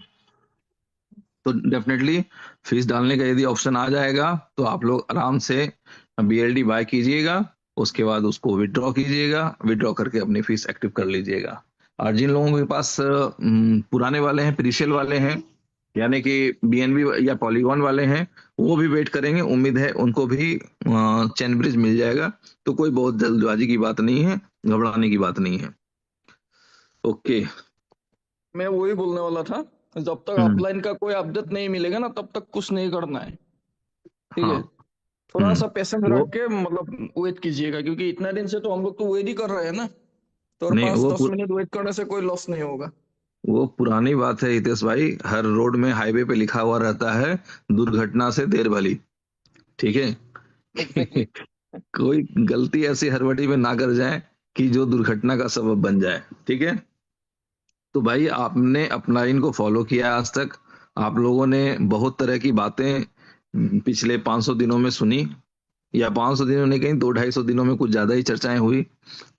तो डेफिनेटली फीस डालने का यदि ऑप्शन आ जाएगा तो आप लोग आराम से बीएलडी बाय कीजिएगा, उसके बाद उसको विड्रॉ कीजिएगा, विड्रॉ करके अपनी फीस एक्टिव कर लीजिएगा। और जिन लोगों के पास पुराने वाले हैं, प्रीसेल वाले हैं, यानी कि बीएनबी या पॉलीगॉन वाले हैं, वो भी वेट करेंगे, उम्मीद है उनको भी चैन ब्रिज मिल जाएगा। तो कोई बहुत जल्दबाजी की बात नहीं है, घबराने की बात नहीं है। ओके। मैं वही बोलने वाला था, जब तक हम्म, अपलाइन का कोई अपडेट नहीं मिलेगा ना तब तक कुछ नहीं करना है। ठीक हाँ। है, थोड़ा सा पेशेंस वो रख के मतलब वेट कीजिएगा, क्योंकि इतना दिन से तो हम लोग तो वेट ही कर रहे हैं ना, तो और नहीं, 5-10 मिनट वेट करने से कोई लॉस नहीं होगा। वो पुरानी बात है हितेश भाई, हर रोड में, हाईवे पे लिखा हुआ रहता है, दुर्घटना से देर भली। ठीक एग्जैक्टली। है। कोई गलती ऐसी हड़बड़ी में ना कर जाए कि जो दुर्घटना का सबब बन जाए। ठीक है, तो भाई आपने अपना इनको फॉलो किया आज तक, आप लोगों ने बहुत तरह की बातें पिछले 500 दिनों में सुनी, या 500 दिनों नहीं, कहीं 200-250 दिनों में कुछ ज्यादा ही चर्चाएं हुई।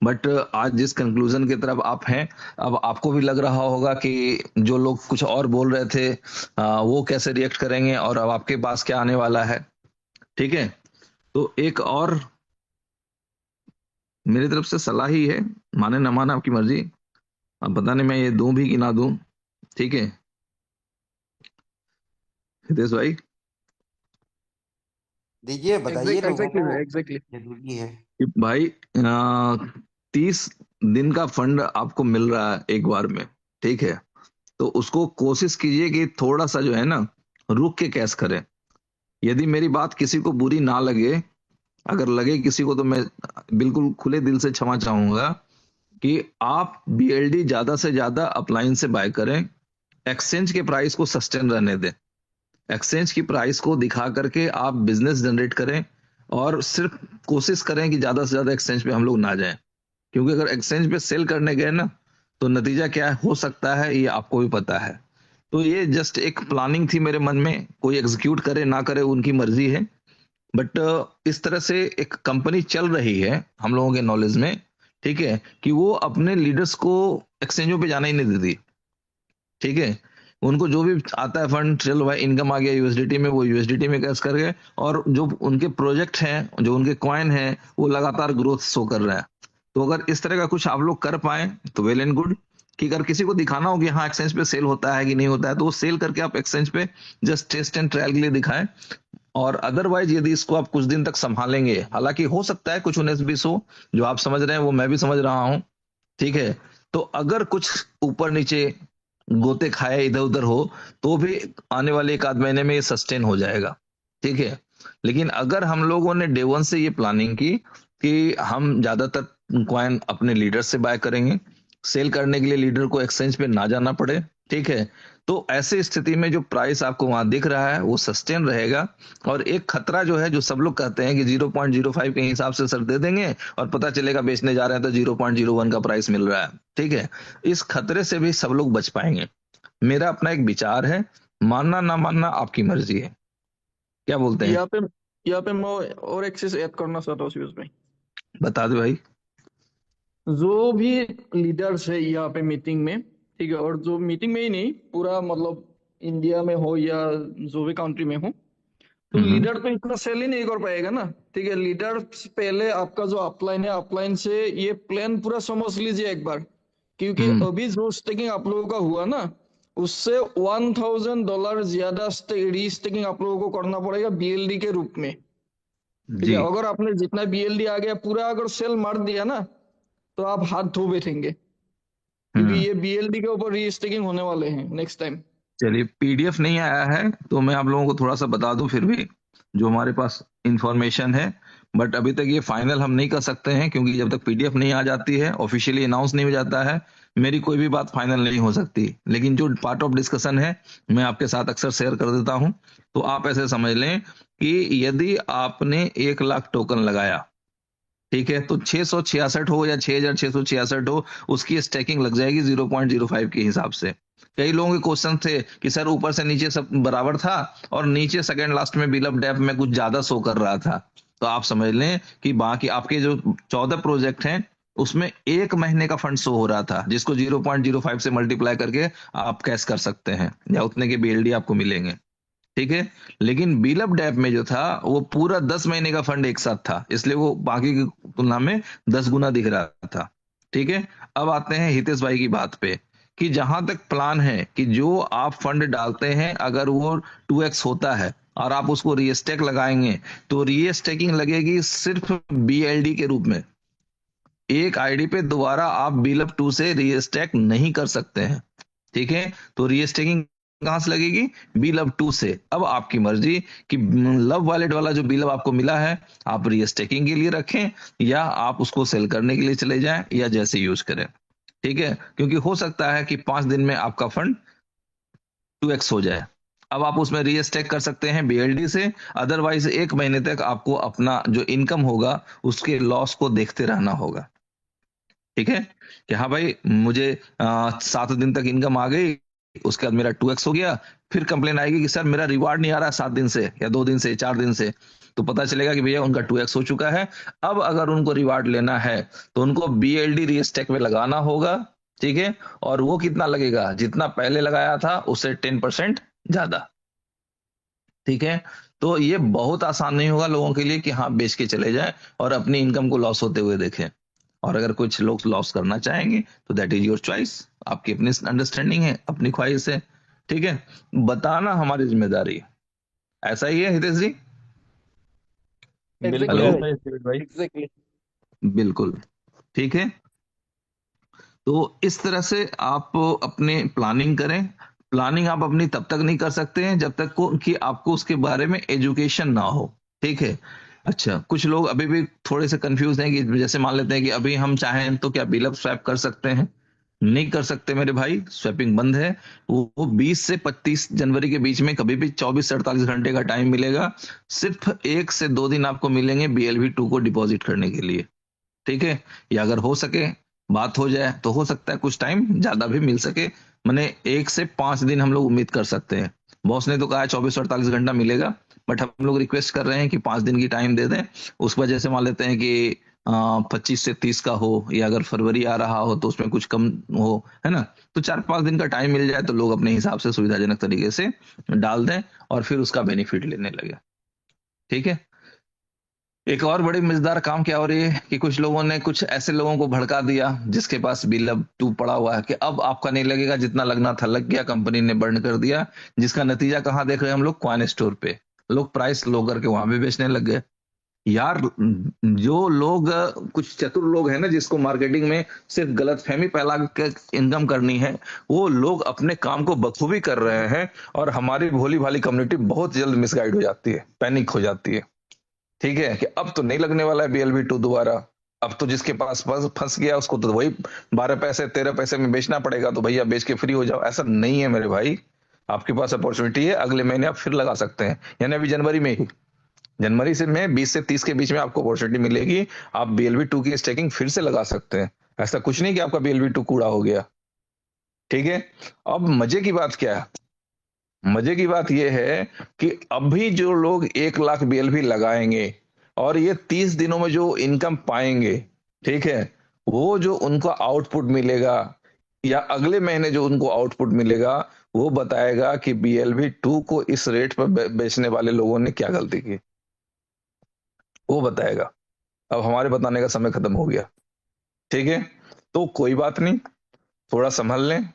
बट आज जिस कंक्लूजन की तरफ आप हैं, अब आपको भी लग रहा होगा कि जो लोग कुछ और बोल रहे थे वो कैसे रिएक्ट करेंगे और अब आपके पास क्या आने वाला है। ठीक है, तो एक और मेरी तरफ से सलाह ही है, माने ना माने आपकी मर्जी, अब पता नहीं मैं ये दूं भी कि ना दूं। ठीक है हितेश भाई, दीजिए, बताइए लोगों एग्जैक्टली को, एग्जैक्टली। जरूरी है। कि भाई 30 दिन का फंड आपको मिल रहा है एक बार में। ठीक है, तो उसको कोशिश कीजिए कि थोड़ा सा जो है ना रुक के कैश करें। यदि मेरी बात किसी को बुरी ना लगे, अगर लगे किसी को, तो मैं बिल्कुल खुले दिल से क्षमा चाहूंगा कि आप बीएलडी ज्यादा से ज्यादा अपलाइन से बाय करें, एक्सचेंज के प्राइस को सस्टेन रहने दें, एक्सचेंज की प्राइस को दिखा करके आप बिजनेस जनरेट करें, और सिर्फ कोशिश करें कि ज्यादा से ज्यादा एक्सचेंज पे हम लोग ना जाएं, क्योंकि अगर एक्सचेंज पे सेल करने गए ना तो नतीजा क्या हो सकता है ये आपको भी पता है। तो ये जस्ट एक प्लानिंग थी मेरे मन में, कोई एग्जीक्यूट करे ना करे उनकी मर्जी है, बट इस तरह से एक कंपनी चल रही है हम लोगों के नॉलेज में। ठीक है, कि वो अपने लीडर्स को एक्सचेंजों पे जाना ही नहीं देती। ठीक है, उनको जो भी आता है फंड, चलो भाई इनकम आ गया यूएसडीटी में, वो यूएसडीटी में कैश कर गए, और जो उनके प्रोजेक्ट हैं, जो उनके कॉइन हैं, वो लगातार ग्रोथ शो कर रहा है। तो अगर इस तरह का कुछ आप लोग कर पाए तो वेल एंड गुड, कि अगर किसी को दिखाना हो कि हाँ एक्सचेंज पे सेल होता है कि नहीं होता है, तो वो सेल करके आप एक्सचेंज पे जस्ट टेस्ट एंड ट्रायल के लिए दिखाएं। और अदरवाइज यदि इसको आप कुछ दिन तक संभालेंगे, हालांकि हो सकता है कुछ 19-20 हो, जो आप समझ रहे हैं वो मैं भी समझ रहा हूँ। ठीक है, तो अगर कुछ ऊपर नीचे गोते खाए इधर उधर हो तो भी आने वाले एक आध महीने में ये सस्टेन हो जाएगा। ठीक है, लेकिन अगर हम लोगों ने डे वन से ये प्लानिंग की कि हम ज्यादातर कॉइन अपने लीडर से बाय करेंगे, सेल करने के लिए लीडर को एक्सचेंज पे ना जाना पड़े। ठीक है, तो ऐसे स्थिति में जो प्राइस आपको वहां दिख रहा है वो सस्टेन रहेगा। और एक खतरा जो है, जो सब लोग कहते हैं कि 0.05 के हिसाब से सर दे देंगे और पता चलेगा बेचने जा रहे हैं तो 0.01 का प्राइस मिल रहा है। ठीक है, इस खतरे से भी सब लोग बच पाएंगे। मेरा अपना एक विचार है, मानना ना मानना आपकी मर्जी है। क्या बोलते हैं? यहाँ पे मैं और एक चीज ऐड करना चाहता हूँ शिवेश भाई। बता दे भाई। जो भी लीडर्स है यहाँ पे मीटिंग में, ठीक है, और जो मीटिंग में ही नहीं, पूरा मतलब इंडिया में हो या जो भी कंट्री में हो, तो हम्म, लीडर तो इतना सेल ही नहीं कर पाएगा ना। ठीक है, लीडर पहले आपका जो अपलाइन है, अपलाइन से ये प्लान पूरा समझ लीजिए एक बार, क्योंकि हम्म, अभी जो स्टेकिंग आप लोगों का हुआ ना, उससे $1,000 ज्यादा रीस्टेकिंग आप लोगों को करना पड़ेगा बीएलडी के रूप में। ठीक जी, है, अगर आपने जितना बीएलडी आ गया पूरा अगर सेल मार दिया ना, तो आप हाथ धो बैठेंगे। क्योंकि ये बीएलडी के ऊपर रीस्टेकिंग होने वाले हैं नेक्स्ट टाइम। चलिए, पीडीएफ नहीं आया है तो मैं आप लोगों को थोड़ा सा बता दूं फिर भी जो हमारे पास इंफॉर्मेशन है, बट अभी तक ये फाइनल हम नहीं कर सकते हैं क्योंकि जब तक पीडीएफ नहीं आ जाती है, ऑफिशियली अनाउंस नहीं हो जाता है, मेरी कोई भी बात फाइनल नहीं हो सकती। लेकिन जो पार्ट ऑफ डिस्कशन है मैं आपके साथ अक्सर शेयर कर देता हूं। तो आप ऐसे समझ लें कि यदि आपने 1 लाख टोकन लगाया, ठीक है, तो 666 हो या 6666 हो, उसकी स्टैकिंग लग जाएगी 0.05 के हिसाब से। कई लोगों के क्वेश्चन थे कि सर ऊपर से नीचे सब बराबर था और नीचे सेकंड लास्ट में बिल ऑफ डेप में कुछ ज्यादा शो कर रहा था। तो आप समझ लें कि बाकी आपके जो 14 प्रोजेक्ट हैं उसमें 1 महीने का फंड शो हो रहा था, जिसको 0.05 से मल्टीप्लाई करके आप कैश कर सकते हैं या उतने के बीएलडी आपको मिलेंगे, ठीक है। लेकिन बिल ऑफ डेप में जो था वो पूरा 10 महीने का फंड एक साथ था, इसलिए वो बाकी की तुलना में 10 गुना दिख रहा था, ठीक है। अब आते हैं हितेश भाई की बात पे कि जहां तक प्लान है कि जो आप फंड डालते हैं अगर वो 2x होता है और आप उसको रीस्टेक लगाएंगे तो रीस्टेकिंग लगेगी सिर्फ बीएलडी के रूप में। एक आईडी पे दोबारा आप बिल ऑफ 2 से रीस्टेक नहीं कर सकते हैं, ठीक है। तो रीस्टेकिंग कहां से लगेगी? बिल ऑफ 2 से। अब आपकी मर्जी कि लव वॉलेट वाला जो बिल आपको मिला है आप रीस्टेकिंग के लिए रखें या आप उसको सेल करने के लिए चले जाएं या जैसे यूज करें, ठीक है। क्योंकि हो सकता है कि 5 दिन में आपका फंड 2x हो जाए। अब आप उसमें रीस्टेक कर सकते हैं बीएलडी से, अदरवाइज 1 महीने तक आपको अपना जो इनकम होगा उसके लॉस को देखते रहना होगा, ठीक है। कि हाँ भाई मुझे 7 दिन तक इनकम आ गई, उसके बाद मेरा 2x हो गया, फिर कंप्लेन आएगी कि सर मेरा रिवार्ड नहीं आ रहा 7 दिन से या 2 दिन से 4 दिन से, तो पता चलेगा कि भैया उनका 2x हो चुका है। अब अगर उनको रिवार्ड लेना है तो उनको बीएलडी रीस्टेक में लगाना होगा, ठीक है। और वो कितना लगेगा? जितना पहले लगाया था उससे 10% ज्यादा, ठीक है। तो ये बहुत आसान नहीं होगा लोगों के लिए कि हाँ बेच के चले जाएं और अपनी इनकम को लॉस होते हुए देखें। और अगर कुछ लोग लॉस करना चाहेंगे तो दैट इज योर चॉइस, आपकी अपनी अंडरस्टैंडिंग है, अपनी ख्वाहिश है, ठीक है। बताना हमारी जिम्मेदारी है। ऐसा ही है हितेश जी? बिल्कुल हेलो, ऐसा ही है भाई। एग्जैक्टली। बिल्कुल, ठीक है। तो इस तरह से आप अपने प्लानिंग करें। प्लानिंग आप अपनी तब तक नहीं कर सकते हैं जब तक कि आपको उसके बारे में एजुकेशन ना हो, ठीक है। अच्छा, कुछ लोग अभी भी थोड़े से कंफ्यूज हैं कि जैसे मान लेते हैं कि अभी हम चाहें तो क्या बिल ऑफ स्वैप कर सकते हैं? नहीं कर सकते मेरे भाई, स्वैपिंग बंद है। वो 20 से 25 जनवरी के बीच में कभी भी 24 से 48 घंटे का टाइम मिलेगा, सिर्फ 1 से 2 दिन आपको मिलेंगे BLV2 को डिपॉजिट करने के लिए, ठीक है। या अगर हो सके बात हो जाए तो हो सकता है कुछ टाइम ज्यादा भी मिल सके, मैंने 1 से 5 दिन हम लोग उम्मीद कर सकते हैं। बॉस ने तो कहा 24 से 48 घंटा मिलेगा, बट हम लोग रिक्वेस्ट कर रहे हैं कि 5 दिन की टाइम दे दें। उस वजह से मान लेते हैं कि 25 से 30 का हो, या अगर फरवरी आ रहा हो तो उसमें कुछ कम हो, है ना। तो 4-5 दिन का टाइम मिल जाए तो लोग अपने हिसाब से सुविधाजनक तरीके से डाल दें और फिर उसका बेनिफिट लेने लगे, ठीक है। एक और बड़ी मजेदार काम क्या हो रही है कि कुछ लोगों ने कुछ ऐसे लोगों को भड़का दिया जिसके पास बिल ऑफ 2 पड़ा हुआ है कि अब आपका नहीं लगेगा, जितना लगना था लग गया, कंपनी ने बर्न कर दिया। जिसका नतीजा कहाँ देख रहे हैं हम लोग? कॉइन स्टोर पे लोग प्राइस लो करके वहां भी बेचने लग गए। यार, जो लोग कुछ चतुर लोग हैं ना जिसको मार्केटिंग में सिर्फ गलतफहमी फैला के इनकम करनी है, वो लोग अपने काम को बखूबी कर रहे हैं और हमारी भोली भाली कम्युनिटी बहुत जल्द मिसगाइड हो जाती है, पैनिक हो जाती है, ठीक है। कि अब तो नहीं लगने वाला है BLV2 दोबारा, अब तो जिसके पास फंस गया उसको तो वही 12 पैसे 13 पैसे में बेचना पड़ेगा, तो भैया बेच के फ्री हो जाओ। ऐसा नहीं है मेरे भाई, आपके पास अपॉर्चुनिटी है, अगले महीने आप फिर लगा सकते हैं, यानी अभी जनवरी में ही, जनवरी से में 20 से 30 के बीच में आपको अपॉर्चुनिटी मिलेगी, आप BLV2 की स्टेकिंग फिर से लगा सकते हैं। ऐसा कुछ नहीं कि आपका BLV2 कूड़ा हो गया, ठीक है। अब मजे की बात क्या है? मजे की बात यह है कि अभी जो लोग 1 लाख BLV लगाएंगे और ये 30 दिनों में जो इनकम पाएंगे, ठीक है, वो जो उनका आउटपुट मिलेगा या अगले महीने जो उनको आउटपुट मिलेगा वो बताएगा कि BLV2 को इस रेट पर बेचने वाले लोगों ने क्या गलती की, वो बताएगा। अब हमारे बताने का समय खत्म हो गया, ठीक है। तो कोई बात नहीं, थोड़ा संभल लें।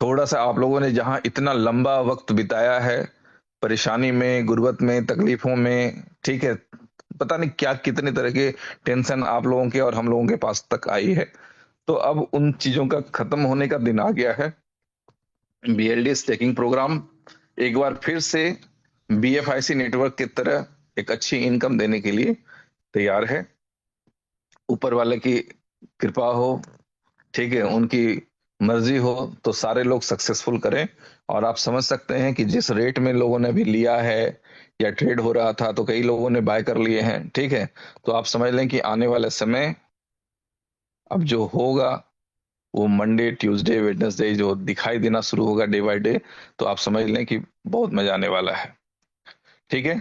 थोड़ा सा आप लोगों ने जहां इतना लंबा वक्त बिताया है परेशानी में, गुर्बत में, तकलीफों में, ठीक है, पता नहीं क्या कितने तरह के टेंशन आप लोगों के और हम लोगों के पास तक आई है, तो अब उन चीजों का खत्म होने का दिन आ गया है। बीएलडी स्टेकिंग प्रोग्राम एक बार फिर से बीएफआईसी नेटवर्क की तरह एक अच्छी इनकम देने के लिए तैयार है। ऊपर वाले की कृपा हो, ठीक है, उनकी मर्जी हो तो सारे लोग सक्सेसफुल करें। और आप समझ सकते हैं कि जिस रेट में लोगों ने अभी लिया है या ट्रेड हो रहा था, तो कई लोगों ने बाय कर लिए हैं, ठीक है। तो आप समझ लें कि आने वाले समय अब जो होगा वो मंडे ट्यूसडे वेडनेसडे जो दिखाई देना शुरू होगा डे बाय डे, तो आप समझ लें कि बहुत मजा आने वाला है, ठीक है।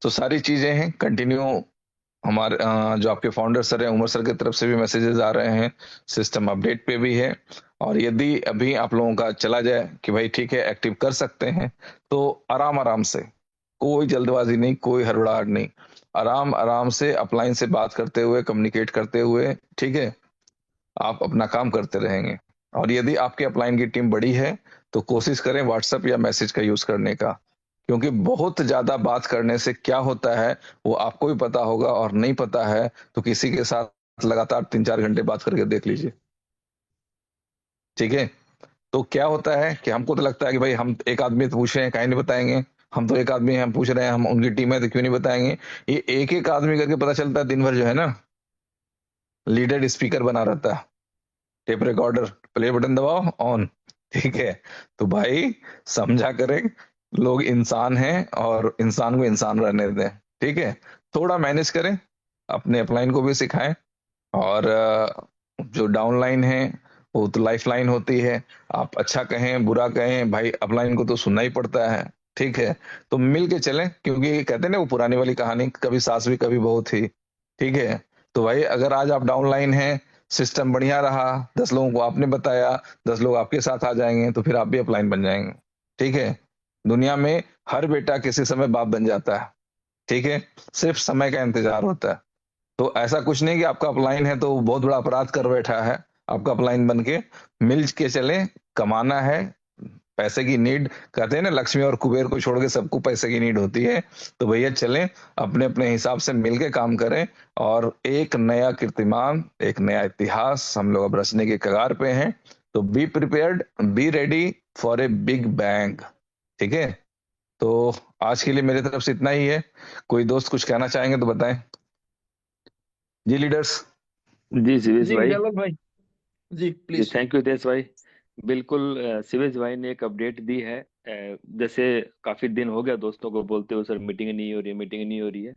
तो सारी चीजें हैं कंटिन्यू। हमारे जो आपके फाउंडर सर हैं, उमर सर की तरफ से भी मैसेजेस आ रहे हैं, सिस्टम अपडेट पे भी है। और यदि अभी आप लोगों का चला जाए कि भाई ठीक है एक्टिव कर सकते हैं, तो आराम आराम से, कोई जल्दबाजी नहीं, कोई हड़बड़ाहट नहीं, आराम आराम से अपलाइन से बात करते हुए, कम्युनिकेट करते हुए, ठीक है, आप अपना काम करते रहेंगे। और यदि आपके अपलाइन की टीम बड़ी है तो कोशिश करें व्हाट्सएप या मैसेज का यूज करने का, क्योंकि बहुत ज्यादा बात करने से क्या होता है वो आपको भी पता होगा, और नहीं पता है तो किसी के साथ लगातार 3-4 घंटे बात करके देख लीजिए, ठीक है। तो क्या होता है कि हमको तो लगता है कि भाई हम एक आदमी तो पूछ रहे हैं, काहे नहीं बताएंगे, हम तो एक आदमी हैं, हम पूछ रहे हैं, हम उनकी टीम है तो क्यों नहीं बताएंगे। ये एक एक आदमी करके पता चलता है दिन भर जो है ना, लीडेड स्पीकर बना रहता है, टेप रिकॉर्डर, प्ले बटन दबाओ ऑन, ठीक है। तो भाई समझा करें, लोग इंसान हैं और इंसान को इंसान रहने दें, ठीक है। थोड़ा मैनेज करें, अपने अपलाइन को भी सिखाएं। और जो डाउनलाइन है वो तो लाइफ लाइन होती है, आप अच्छा कहें बुरा कहें, भाई अपलाइन को तो सुनना ही पड़ता है, ठीक है। तो मिल के चलें, क्योंकि कहते हैं ना वो पुरानी वाली कहानी, कभी सास भी कभी बहू थी, ठीक है। तो भाई अगर आज आप डाउनलाइन हैं, सिस्टम बढ़िया रहा, 10 लोगों को आपने बताया, 10 लोग आपके साथ आ जाएंगे, तो फिर आप भी अपलाइन बन जाएंगे, ठीक है। दुनिया में हर बेटा किसी समय बाप बन जाता है, ठीक है, सिर्फ समय का इंतजार होता है। तो ऐसा कुछ नहीं कि आपका अपलाइन है तो बहुत बड़ा अपराध कर बैठा है, आपका अपलाइन बन के मिल के चले, कमाना है, पैसे की नीड, कहते हैं ना लक्ष्मी और कुबेर को छोड़ के सबको पैसे की नीड होती है। तो भैया चलें, अपने अपने हिसाब से मिलके काम करें, और एक नया कीर्तिमान, एक नया इतिहास हम लोग अब रचने के कगार पे हैं। तो be prepared, be ready for a big bang, ठीक है। तो आज के लिए मेरी तरफ से इतना ही है। कोई दोस्त कुछ कहना चाहेंगे तो बताएं जी, लीडर्स। जी शिवेश जी भाई। गलत भाई, जी जी प्लीज। थैंक यू देश भाई। बिल्कुल शिवेश भाई ने एक अपडेट दी है। जैसे काफी दिन हो गया दोस्तों को बोलते हुए, सर मीटिंग नहीं हो रही है, मीटिंग नहीं हो रही है।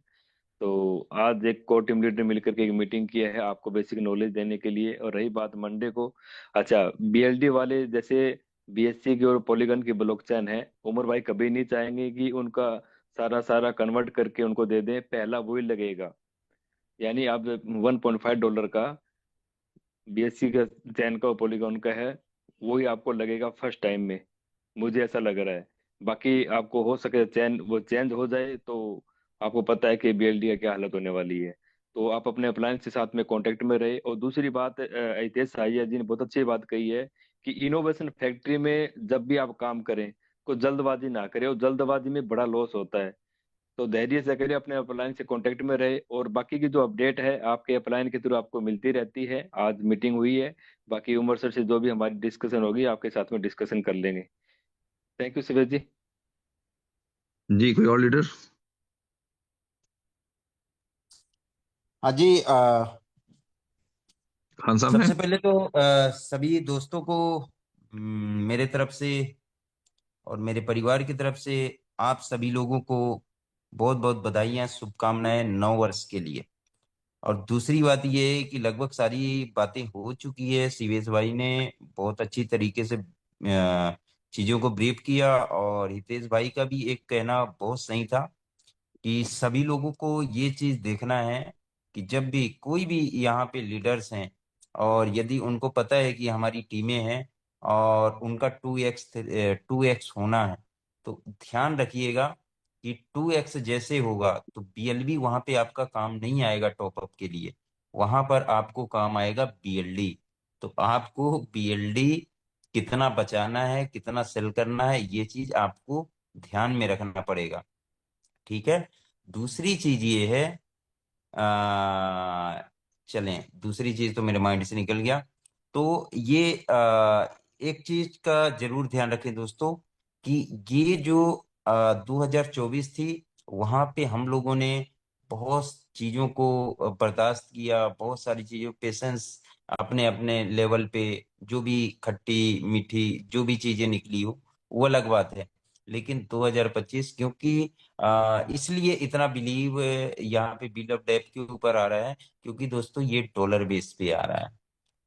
तो आज एक कोर टीम लीडर मिलकर के एक मीटिंग किया है आपको बेसिक नॉलेज देने के लिए। और रही बात मंडे को, अच्छा बीएलडी वाले जैसे बीएससी की और पॉलीगन की ब्लॉकचेन है, उमर भाई कभी नहीं चाहेंगे कि उनका सारा सारा कन्वर्ट करके उनको दे दें, पहला वही लगेगा। यानी आप $1.5 का बीएससी का चैन का और पॉलीगॉन का है, वही आपको लगेगा फर्स्ट टाइम में, मुझे ऐसा लग रहा है। बाकी आपको हो सके चैन वो चेंज हो जाए तो आपको पता है कि बीएलडी का क्या हालत होने वाली है। तो आप अपने अप्लायंस के साथ में कांटेक्ट में रहे। और दूसरी बात, हितेश साहिया जी ने बहुत अच्छी बात कही है कि इनोवेशन फैक्ट्री में जब भी आप काम करें, कोई जल्दबाजी ना करें, और जल्दबाजी में बड़ा लॉस होता है। तो धैर्य से करिए, अपने अपलाइन से कांटेक्ट में रहे। और बाकी की जो अपडेट है आपके अपलाइन के थ्रू आपको मिलती रहती है। आज मीटिंग हुई है, बाकी उमर सर से जो भी हमारी डिस्कशन होगी आपके साथ में डिस्कशन कर लेंगे। Thank you Suresh ji. जी कोई और लीडर? हाँ जी, खान साहब हैं? सबसे पहले तो सभी दोस्तों को मेरे तरफ से और मेरे परिवार की तरफ से आप सभी लोगों को बहुत बहुत बधाइयाँ, शुभकामनाएं नव वर्ष के लिए। और दूसरी बात ये है कि लगभग सारी बातें हो चुकी है, शिवेश भाई ने बहुत अच्छी तरीके से चीजों को ब्रीफ किया। और हितेश भाई का भी एक कहना बहुत सही था कि सभी लोगों को ये चीज देखना है कि जब भी कोई भी यहाँ पे लीडर्स हैं, और यदि उनको पता है कि हमारी टीमें हैं और उनका 2x होना है, तो ध्यान रखिएगा कि 2x जैसे होगा तो बीएलबी वहां पे आपका काम नहीं आएगा टॉपअप के लिए, वहां पर आपको काम आएगा बीएलडी। तो आपको बीएलडी कितना बचाना है, कितना सेल करना है, ये चीज आपको ध्यान में रखना पड़ेगा, ठीक है। दूसरी चीज ये है, चलें दूसरी चीज तो मेरे माइंड से निकल गया। तो ये एक चीज का जरूर ध्यान रखें दोस्तों कि ये जो 2024 थी, वहां पे हम लोगों ने बहुत चीजों को बर्दाश्त किया, बहुत सारी चीजों पेशेंस अपने अपने लेवल पे, जो भी खट्टी मीठी जो भी चीजें निकली हो वो अलग बात है। लेकिन 2025 क्योंकि इसलिए इतना बिलीव यहाँ पे बिल ऑफ डेप्थ के ऊपर आ रहा है क्योंकि दोस्तों ये डॉलर बेस पे आ रहा है,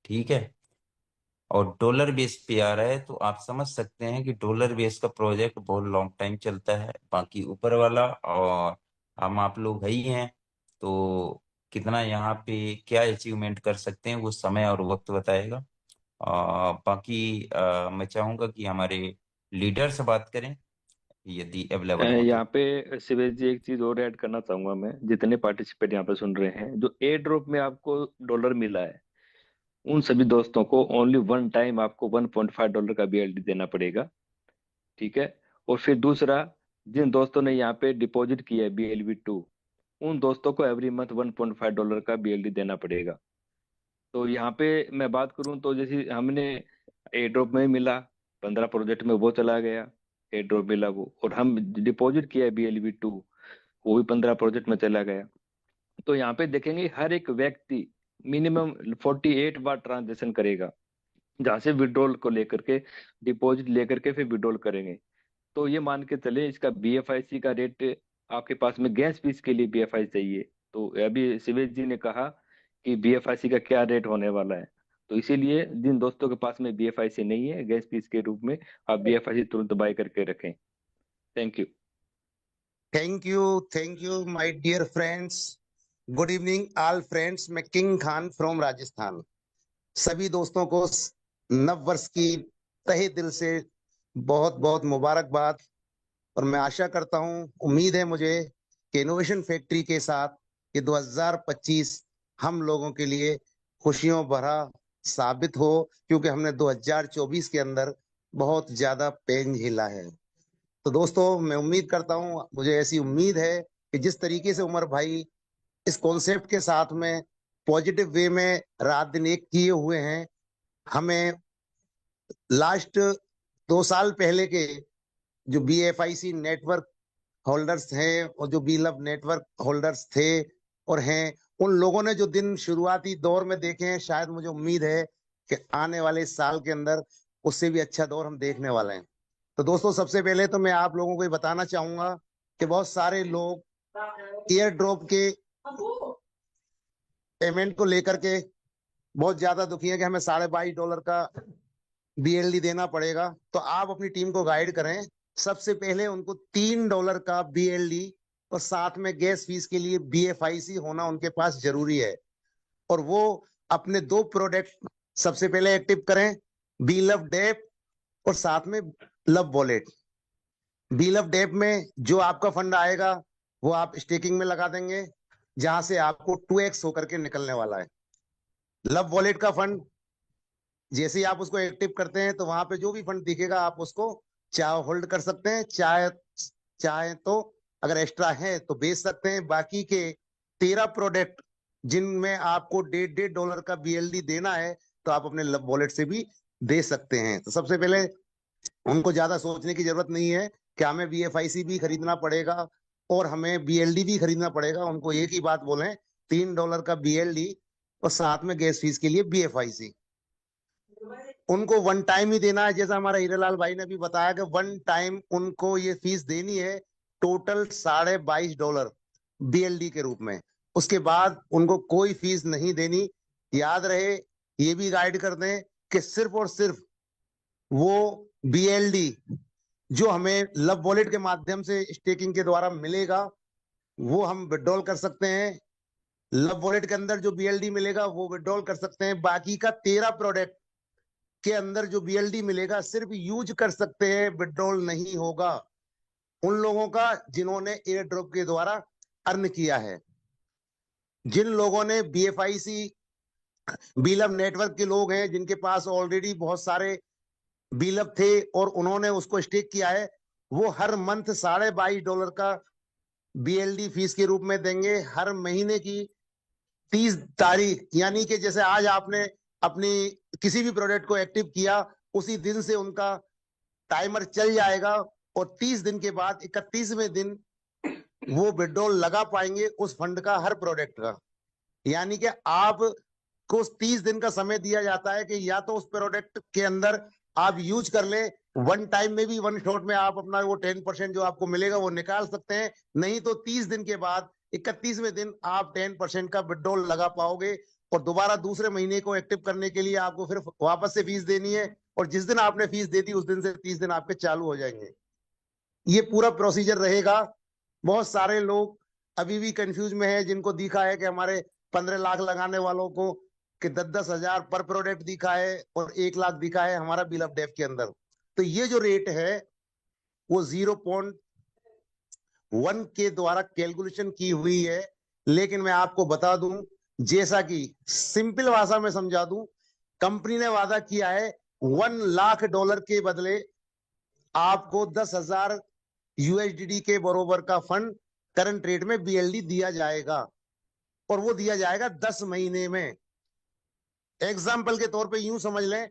ठीक है। और डॉलर बेस पे आ रहा है तो आप समझ सकते हैं कि डॉलर बेस का प्रोजेक्ट बहुत लॉन्ग टाइम चलता है। बाकी ऊपर वाला और हम आप लोग है ही हैं, तो कितना यहाँ पे क्या अचीवमेंट कर सकते हैं वो समय और वक्त बताएगा। बाकी मैं चाहूंगा कि हमारे लीडर से बात करें यदि अवेलेबल हो तो। यहाँ पे शिवेश जी एक चीज और ऐड करना चाहूंगा मैं, जितने पार्टिसिपेट यहाँ पे सुन रहे हैं, जो एयर ड्रॉप में आपको डॉलर मिला है उन सभी दोस्तों को ओनली वन टाइम आपको $1.5 का BLD देना पड़ेगा, ठीक है। और फिर दूसरा, जिन दोस्तों ने यहाँ पे डिपॉजिट किया है BLV2, उन दोस्तों को एवरी मंथ $1.5 का BLD देना पड़ेगा। तो यहाँ पे मैं बात करूं तो जैसे हमने एयर ड्रॉप में मिला, 15 प्रोजेक्ट में वो चला गया, एयर ड्रॉप मिला वो, और हम डिपॉजिट किया है BLV2, वो भी 15 प्रोजेक्ट में चला गया। तो यहाँ पे देखेंगे हर एक व्यक्ति मिनिमम 48 बार ट्रांजेक्शन करेगा, जहां से विड्रॉल को लेकर के, डिपॉजिट लेकर के फिर विड्रॉल करेंगे। तो ये मान के चले इसका BFIC का रेट, आपके पास में गैस फीस के लिए BFI चाहिए, तो अभी शिवेश जी ने कहा कि BFIC का क्या रेट होने वाला है, तो इसीलिए जिन दोस्तों के पास में BFIC नहीं है गैस फीस के रूप में, आप BFIC तुरंत बाय करके रखें। Thank you. Thank you my dear friends. Good evening all friends. मैं किंग खान फ्रॉम राजस्थान। सभी दोस्तों को नव वर्ष की तहे दिल से बहुत बहुत मुबारकबाद। और मैं आशा करता हूं, उम्मीद है मुझे कि इनोवेशन फैक्ट्री के साथ ये 2025 हम लोगों के लिए खुशियों भरा साबित हो, क्योंकि हमने 2024 के अंदर बहुत ज्यादा पेन झेला है। तो दोस्तों मैं उम्मीद करता हूं, मुझे ऐसी उम्मीद है कि जिस तरीके से उमर भाई इस कॉन्सेप्ट के साथ में पॉजिटिव वे में रात दिन एक किए हुए हैं, हमें लास्ट 2 साल पहले के जो BFIC नेटवर्क होल्डर्स हैं और जो बीलब नेटवर्क होल्डर्स थे और हैं, उन लोगों ने जो दिन शुरुआती दौर में देखे हैं, शायद मुझे उम्मीद है कि आने वाले साल के अंदर उससे भी अच्छा दौर हम देखने वाले हैं। तो दोस्तों सबसे पहले तो मैं आप लोगों को ये बताना चाहूंगा कि बहुत सारे लोग एयर ड्रॉप के पेमेंट को लेकर के बहुत ज्यादा दुखी है कि हमें $22.5 का BLD देना पड़ेगा। तो आप अपनी टीम को गाइड करें, सबसे पहले उनको $3 का BLD और साथ में गैस फीस के लिए BFIC होना उनके पास जरूरी है। और वो अपने 2 प्रोडक्ट सबसे पहले एक्टिव करें, बीलव डेप और साथ में लव वॉलेट। बीलव डेप में जो आपका फंड आएगा वो आप स्टेकिंग में लगा देंगे, जहां से आपको 2x होकर के निकलने वाला है। लव वॉलेट का फंड जैसे ही आप उसको एक्टिव करते हैं तो वहां पे जो भी फंड दिखेगा आप उसको चाहे होल्ड कर सकते हैं, चाहे तो अगर एक्स्ट्रा है तो बेच सकते हैं। बाकी के 13 प्रोडक्ट जिनमें आपको $1.5 का BLD देना है तो आप अपने लव वॉलेट से भी दे सकते हैं। तो सबसे पहले उनको ज्यादा सोचने की जरूरत नहीं है कि हमें BFIC भी खरीदना पड़ेगा और हमें BLD भी खरीदना पड़ेगा। उनको एक ही बात बोलें, $3 का BLD और साथ में गैस फीस के लिए BFIC। उनको वन टाइम ही देना है, जैसा हमारा हीरालाल भाई ने भी बताया कि वन टाइम उनको ये फीस देनी है, टोटल $22.5 BLD के रूप में। उसके बाद उनको कोई फीस नहीं देनी। याद रहे, ये भी गाइड कर दें कि सिर्फ और सिर्फ वो BLD जो हमें लव वॉलेट के माध्यम से स्टेकिंग के द्वारा मिलेगा वो हम विड्रॉल कर सकते हैं। लव वॉलेट के अंदर जो BLD मिलेगा वो विड्रॉल कर सकते हैं। बाकी का 13 प्रोडक्ट के अंदर जो BLD मिलेगा सिर्फ यूज कर सकते हैं, विड्रॉल नहीं होगा। उन लोगों का जिन्होंने एयर ड्रॉप के द्वारा अर्न किया है। जिन लोगों ने BFIC बीलब नेटवर्क के लोग हैं, जिनके पास ऑलरेडी बहुत सारे बीलब थे और उन्होंने उसको स्टेक किया है, वो हर मंथ $22.5 का BLD फीस के रूप में देंगे। हर महीने की 30 तारीख, यानी कि जैसे आज आपने अपनी किसी भी प्रोडक्ट को एक्टिव किया उसी दिन से उनका टाइमर चल जाएगा और 30 दिन के बाद 31वें दिन वो विड्रॉल लगा पाएंगे उस फंड का, हर प्रोडक्ट का। यानी कि आपको 30 दिन का समय दिया जाता है कि या तो उस प्रोडक्ट के अंदर आप यूज कर ले, वन टाइम में भी, वन शॉट में आप अपना वो 10% जो आपको मिलेगा वो निकाल सकते हैं, नहीं तो 30 दिन के बाद 31वें दिन आप 10% का विड्रॉल लगा पाओगे और दोबारा दूसरे महीने को एक्टिव करने के लिए आपको फिर वापस से फीस देनी है और जिस दिन आपने फीस दे दी उस दिन से 30 दिन आपके चालू हो जाएंगे। ये पूरा प्रोसीजर रहेगा। बहुत सारे लोग अभी भी कंफ्यूज में है, जिनको दिखा है कि हमारे 15 लाख लगाने वालों को कि 10-10 हजार पर प्रोडक्ट दिखा है और 1 लाख दिखा है हमारा बिल ऑफ डेप के अंदर। तो ये जो रेट है वो 0.1 के द्वारा कैलकुलेशन की हुई है। लेकिन मैं आपको बता दूं, जैसा कि सिंपल भाषा में समझा दूं, कंपनी ने वादा किया है $1 लाख के बदले आपको 10,000 USDT के बरोबर का फंड करंट रेट में BLD दिया जाएगा और वो दिया जाएगा 10 महीने में। एग्जाम्पल के तौर पे यूं समझ लें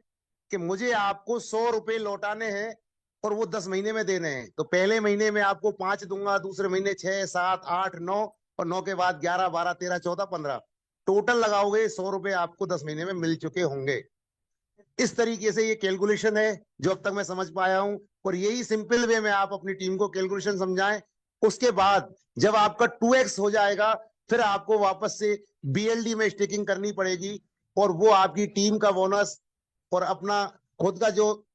कि मुझे आपको 100 रुपए लौटाने हैं और वो 10 महीने में देने हैं, तो पहले महीने में आपको 5 दूंगा, दूसरे महीने 6, 7, 8, 9 और 9 के बाद 11, 12, 13, 14, 15, टोटल लगाओगे 100 रुपए आपको 10 महीने में मिल चुके होंगे। इस तरीके से ये कैलकुलेशन है जो अब तक मैं समझ पाया हूं और यही सिंपल वे में आप अपनी टीम को कैलकुलेशन समझाएं। उसके बाद जब आपका 2x हो जाएगा फिर आपको वापस से BLD में स्टेकिंग करनी पड़ेगी और वो आपकी टीम का बोनस और अपना खुद का जो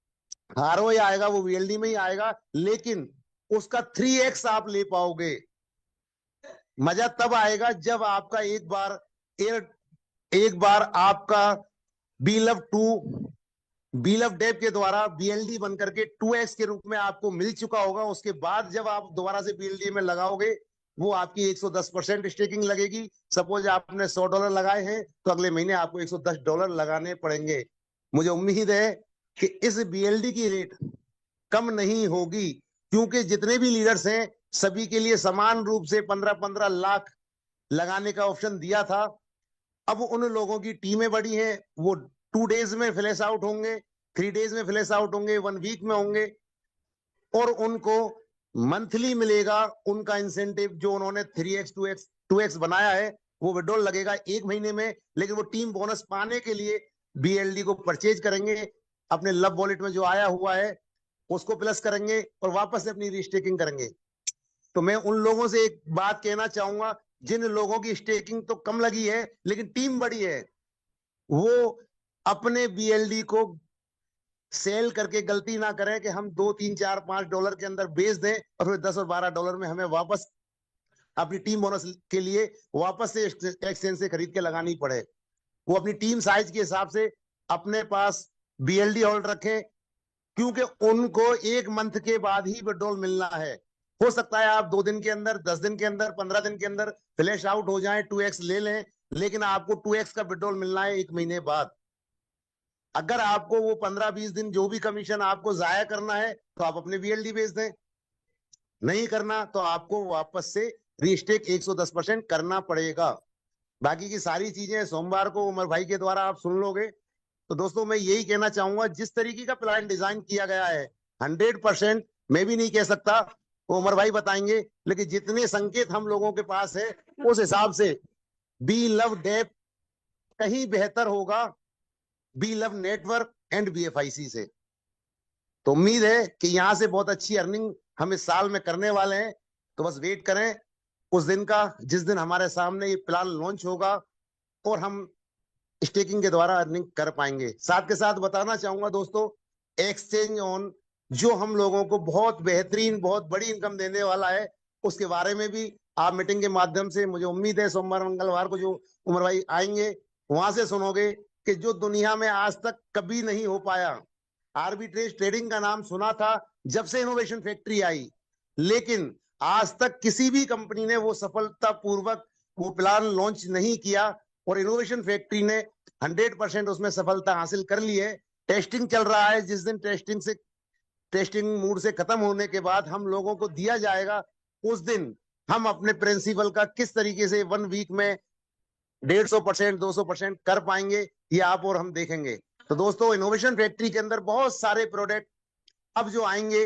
ROI आएगा वो BLD में ही आएगा, लेकिन उसका 3x आप ले पाओगे। मजा तब आएगा जब आपका एक बार आपका बिल ऑफ डेप के द्वारा BLD बन करके 2x के रूप में आपको मिल चुका होगा। उसके बाद जब आप दोबारा से BLD में लगाओगे वो आपकी 110% स्टेकिंग लगेगी। सपोज आपने $100 लगाए हैं तो अगले महीने आपको $110 लगाने पड़ेंगे। मुझे उम्मीद है कि इस BLD की रेट कम नहीं होगी, क्योंकि जितने भी लीडर्स हैं सभी के लिए समान रूप से 15-15 लाख लगाने का ऑप्शन दिया था। अब उन लोगों की टीमें बड़ी हैं, वो 2 डेज में फ्लैश आउट होंगे, 3 डेज में फ्लैश आउट होंगे, 1 वीक में होंगे और उनको मंथली मिलेगा उनका इंसेंटिव जो उन्होंने 3x 2x बनाया है वो विड्रॉल लगेगा 1 महीने में। लेकिन वो टीम बोनस पाने के लिए BLD को परचेज करेंगे, अपने लव वॉलेट में जो आया हुआ है उसको प्लस करेंगे और वापस से अपनी रीस्टेकिंग करेंगे। तो मैं उन लोगों से एक बात कहना चाहूंगा, जिन लोगों की स्टेकिंग तो कम लगी है लेकिन टीम बड़ी है, वो अपने BLD को सेल करके गलती ना करें कि हम $2, $3, $4, $5 के अंदर बेच दें और फिर $10 और $12 में हमें वापस अपनी टीम बोनस के लिए वापस से एक्सचेंज से खरीद के लगानी पड़े। वो अपनी टीम साइज के हिसाब से अपने पास BLD होल्ड रखें, क्योंकि उनको 1 मंथ के बाद ही विड्रॉल मिलना है। हो सकता है आप 2 दिन के अंदर, 10 दिन के अंदर, 15 दिन के अंदर फ्लैश आउट हो जाए, 2x ले लें, लेकिन आपको 2x का विड्रॉल मिलना है 1 महीने बाद। अगर आपको वो 15-20 दिन जो भी कमीशन आपको जाया करना है तो आप अपने BLD बेच दें, नहीं करना तो आपको वापस से रीस्टेक 110% करना पड़ेगा। बाकी की सारी चीजें सोमवार को उमर भाई के द्वारा आप सुन लोगे। तो दोस्तों मैं यही कहना चाहूंगा, जिस तरीके का प्लान डिजाइन किया गया है 100% मैं भी नहीं कह सकता, वो उमर भाई बताएंगे, लेकिन जितने संकेत हम लोगों के पास है उस हिसाब से बिल ऑफ डेप कहीं बेहतर होगा bill of network and BFIC से। तो उम्मीद है कि यहां से बहुत अच्छी अर्निंग हम इस साल में करने वाले हैं। तो बस वेट करें उस दिन का जिस दिन हमारे सामने ये प्लान लॉन्च होगा और हम स्टेकिंग के द्वारा अर्निंग कर पाएंगे। साथ के साथ बताना चाहूंगा दोस्तों, एक्सचेंज ऑन जो हम लोगों को बहुत बेहतरीन, बहुत बड़ी इनकम देने वाला है, उसके बारे में भी आप मीटिंग के माध्यम से, मुझे उम्मीद है सोमवार मंगलवार को जो उमर भाई आएंगे वहां से सुनोगे कि जो दुनिया में आज तक कभी नहीं हो पाया। आर्बिट्रेज ट्रेडिंग का नाम सुना था जब से इनोवेशन फैक्ट्री आई, लेकिन आज तक किसी भी कंपनी ने वो सफलतापूर्वक वो प्लान लॉन्च नहीं किया और इनोवेशन फैक्ट्री ने 100% उसमें सफलता हासिल कर ली है। टेस्टिंग चल रहा है, जिस दिन टेस्टिंग मूड से खत्म होने के बाद हम लोगों को दिया जाएगा, उस दिन हम अपने प्रिंसिपल का किस तरीके से 1 वीक में 150%, 200% कर पाएंगे, ये आप और हम देखेंगे। तो दोस्तों इनोवेशन फैक्ट्री के अंदर बहुत सारे प्रोडक्ट अब जो आएंगे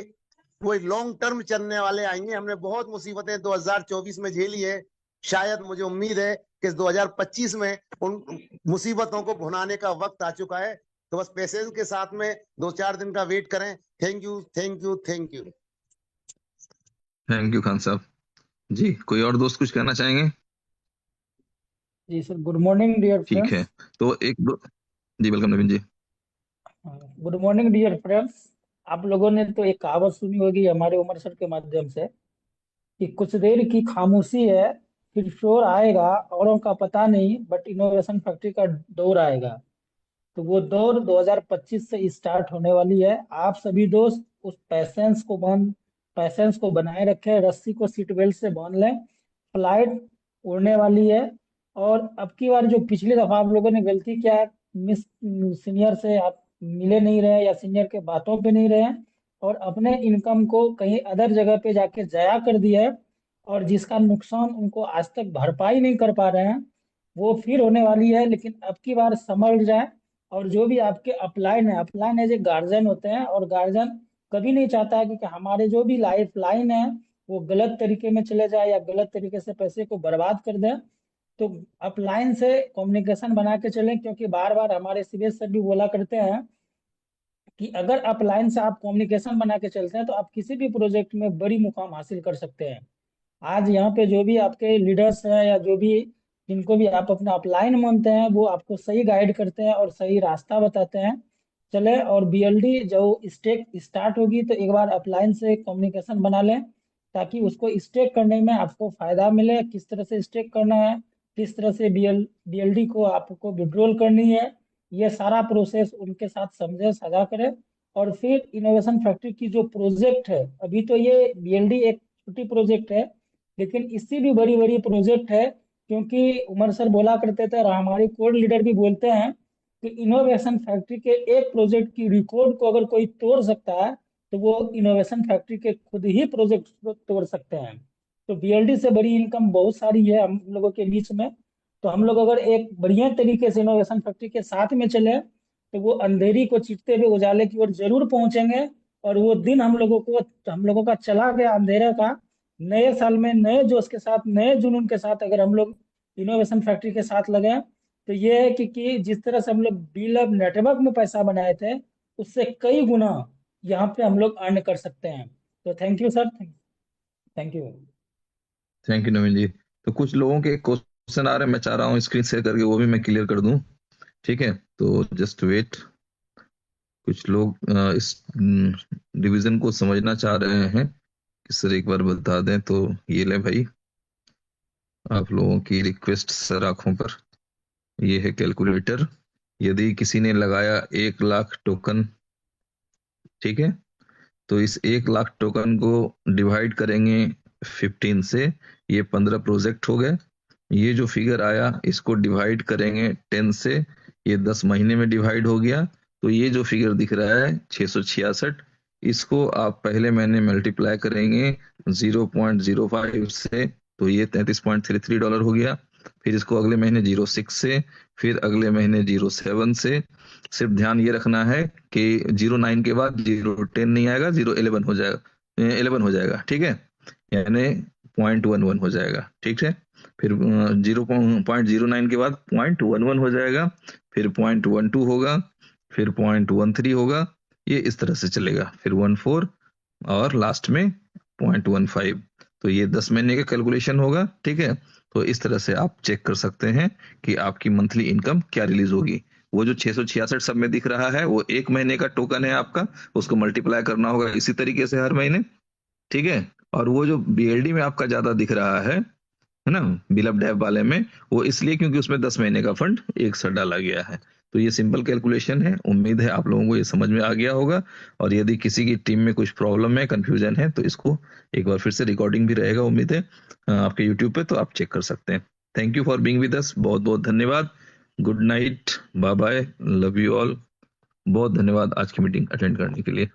वो लॉन्ग टर्म चलने वाले आएंगे। हमने बहुत मुसीबतें 2024 में झेली है, शायद मुझे उम्मीद है कि 2025 में उन मुसीबतों को भुनाने का वक्त आ चुका है। तो बस पेशेंस के साथ में 2-4 दिन का वेट करें। Thank you, thank you, thank you. Thank you Khan साहब जी। कोई और दोस्त कुछ कहना चाहेंगे? जी सर, गुड मॉर्निंग डियर ठीक है, फ्रेंड्स। तो एक दो जी, welcome Naveen ji. Good morning dear friends. आप लोगों ने तो एक कहावत सुनी होगी हमारे उमर सर के माध्यम से कि कुछ देर की खामोशी है फिर शोर आएगा, औरों का पता नहीं बट इनोवेशन फैक्ट्री का दौर आएगा। तो वो दौर 2025 से स्टार्ट होने वाली है। आप सभी दोस्त उस पैसेंस को बनाए रखें, रस्सी को सीट बेल्ट से बांध लें, फ्लाइट उड़ने वाली है। और अब की बार जो पिछली दफा आप लोगों ने गलती किया, मिस सीनियर से आप मिले नहीं रहे या सीनियर के बातों पे नहीं रहे और अपने इनकम को कहीं अदर जगह पे जाके जाया कर दिया है और जिसका नुकसान उनको आज तक भरपाई नहीं कर पा रहे हैं, वो फिर होने वाली है। लेकिन अब की बार संभल जाए। और जो भी आपके अपलाइन एज ए गार्जियन होते हैं और गार्जियन कभी नहीं चाहता है कि हमारे जो भी लाइफ लाइन है वो गलत तरीके में चले जाए या गलत तरीके से पैसे को बर्बाद कर दे। तो अपलाइन से कम्युनिकेशन बना के चलें, क्योंकि बार बार हमारे सीबीएस सर भी बोला करते हैं कि अगर अपलाइन से आप कम्युनिकेशन बना के चलते हैं तो आप किसी भी प्रोजेक्ट में बड़ी मुकाम हासिल कर सकते हैं। आज यहाँ पे जो भी आपके लीडर्स हैं या जो भी जिनको भी आप अपना अपलाइन मानते हैं वो आपको सही गाइड करते हैं और सही रास्ता बताते हैं। चले, और बीएलडी जो स्टेक स्टार्ट होगी तो एक बार अपलाइन से कम्युनिकेशन बना लें ताकि उसको स्टेक करने में आपको फायदा मिले। किस तरह से स्टेक करना है, किस तरह से बीएलडी को आपको विड्रॉल करनी है, ये सारा प्रोसेस उनके साथ समझे, साझा करें। और फिर इनोवेशन फैक्ट्री की जो प्रोजेक्ट है, अभी तो ये बीएलडी एक छोटी प्रोजेक्ट है लेकिन इससे भी बड़ी बड़ी प्रोजेक्ट है। क्योंकि उमर सर बोला करते थे और हमारे कोर लीडर भी बोलते हैं कि इनोवेशन फैक्ट्री के एक प्रोजेक्ट की रिकॉर्ड को अगर कोई तोड़ सकता है तो वो इनोवेशन फैक्ट्री के खुद ही प्रोजेक्ट को तोड़ सकते हैं। तो बीएलडी से बड़ी इनकम बहुत सारी है हम लोगों के बीच में। तो हम लोग अगर एक बढ़िया तरीके से इनोवेशन फैक्ट्री के साथ में चले तो वो अंधेरी को चीरते हुए उजाले की ओर जरूर पहुंचेंगे। और वो दिन हम लोगों का चला गया अंधेरे का। नए साल में नए जोश के साथ, नए जुनून के साथ अगर हम लोग इनोवेशन फैक्ट्री के साथ लगे तो ये है कि जिस तरह से हम लोग डीलर नेटवर्क में पैसा बनाए थे उससे कई गुना यहाँ पे हम लोग अर्न कर सकते हैं। तो thank you sir, thank you. Thank you Naveen ji. तो कुछ लोगों के क्वेश्चन आ रहे हैं, मैं चाह रहा हूँ स्क्रीन शेयर करके वो भी मैं क्लियर कर दूं। ठीक है, तो जस्ट वेट। कुछ लोग इस डिवीजन को समझना चाह रहे हैं कि सर एक बार बता दें, तो ये ले भाई आप लोगों की रिक्वेस्ट सर आंखों पर। ये है कैलकुलेटर। यदि किसी ने लगाया 1 लाख टोकन, ठीक है, तो इस 1 लाख टोकन को डिवाइड करेंगे 15 से, ये 15 प्रोजेक्ट हो गए। ये जो फिगर आया इसको डिवाइड करेंगे 10 से, ये 10 महीने में डिवाइड हो गया। तो ये जो फिगर दिख रहा है 666, इसको आप पहले महीने मल्टीप्लाई करेंगे 0.05 से, तो ये $33.33 हो गया। फिर इसको अगले महीने 06 से, फिर अगले महीने 07 से। सिर्फ ध्यान ये रखना है कि 09 के बाद 010 नहीं आएगा, 011 हो जाएगा, 11 हो जाएगा, ठीक है, यानी 0.11 हो जाएगा, ठीक है। फिर 0.09 के बाद 0.11 हो जाएगा, फिर 0.12 होगा, फिर 0.13 होगा, ये इस तरह से चलेगा, फिर 14 और लास्ट में 0.15। तो ये 10 महीने का कैलकुलेशन होगा, ठीक है। तो इस तरह से आप चेक कर सकते हैं कि आपकी मंथली इनकम क्या रिलीज होगी। वो जो 666 सब में दिख रहा है वो 1 महीने का टोकन है आपका, उसको मल्टीप्लाई करना होगा इसी तरीके से हर महीने, ठीक है। और वो जो बीएलडी में आपका ज्यादा दिख रहा है ना, बिल अप डैब वाले में, वो इसलिए क्योंकि उसमें 10 महीने का फंड एक साथ डाला गया है। तो ये सिंपल कैलकुलेशन है। उम्मीद है आप लोगों को ये समझ में आ गया होगा। और यदि किसी की टीम में कुछ प्रॉब्लम है, कंफ्यूजन है, तो इसको एक बार फिर से रिकॉर्डिंग भी रहेगा, उम्मीद है आपके यूट्यूब पे, तो आप चेक कर सकते हैं। Thank you for being with us, बहुत बहुत धन्यवाद। Good night, bye bye, love you all. बहुत धन्यवाद आज की मीटिंग अटेंड करने के लिए।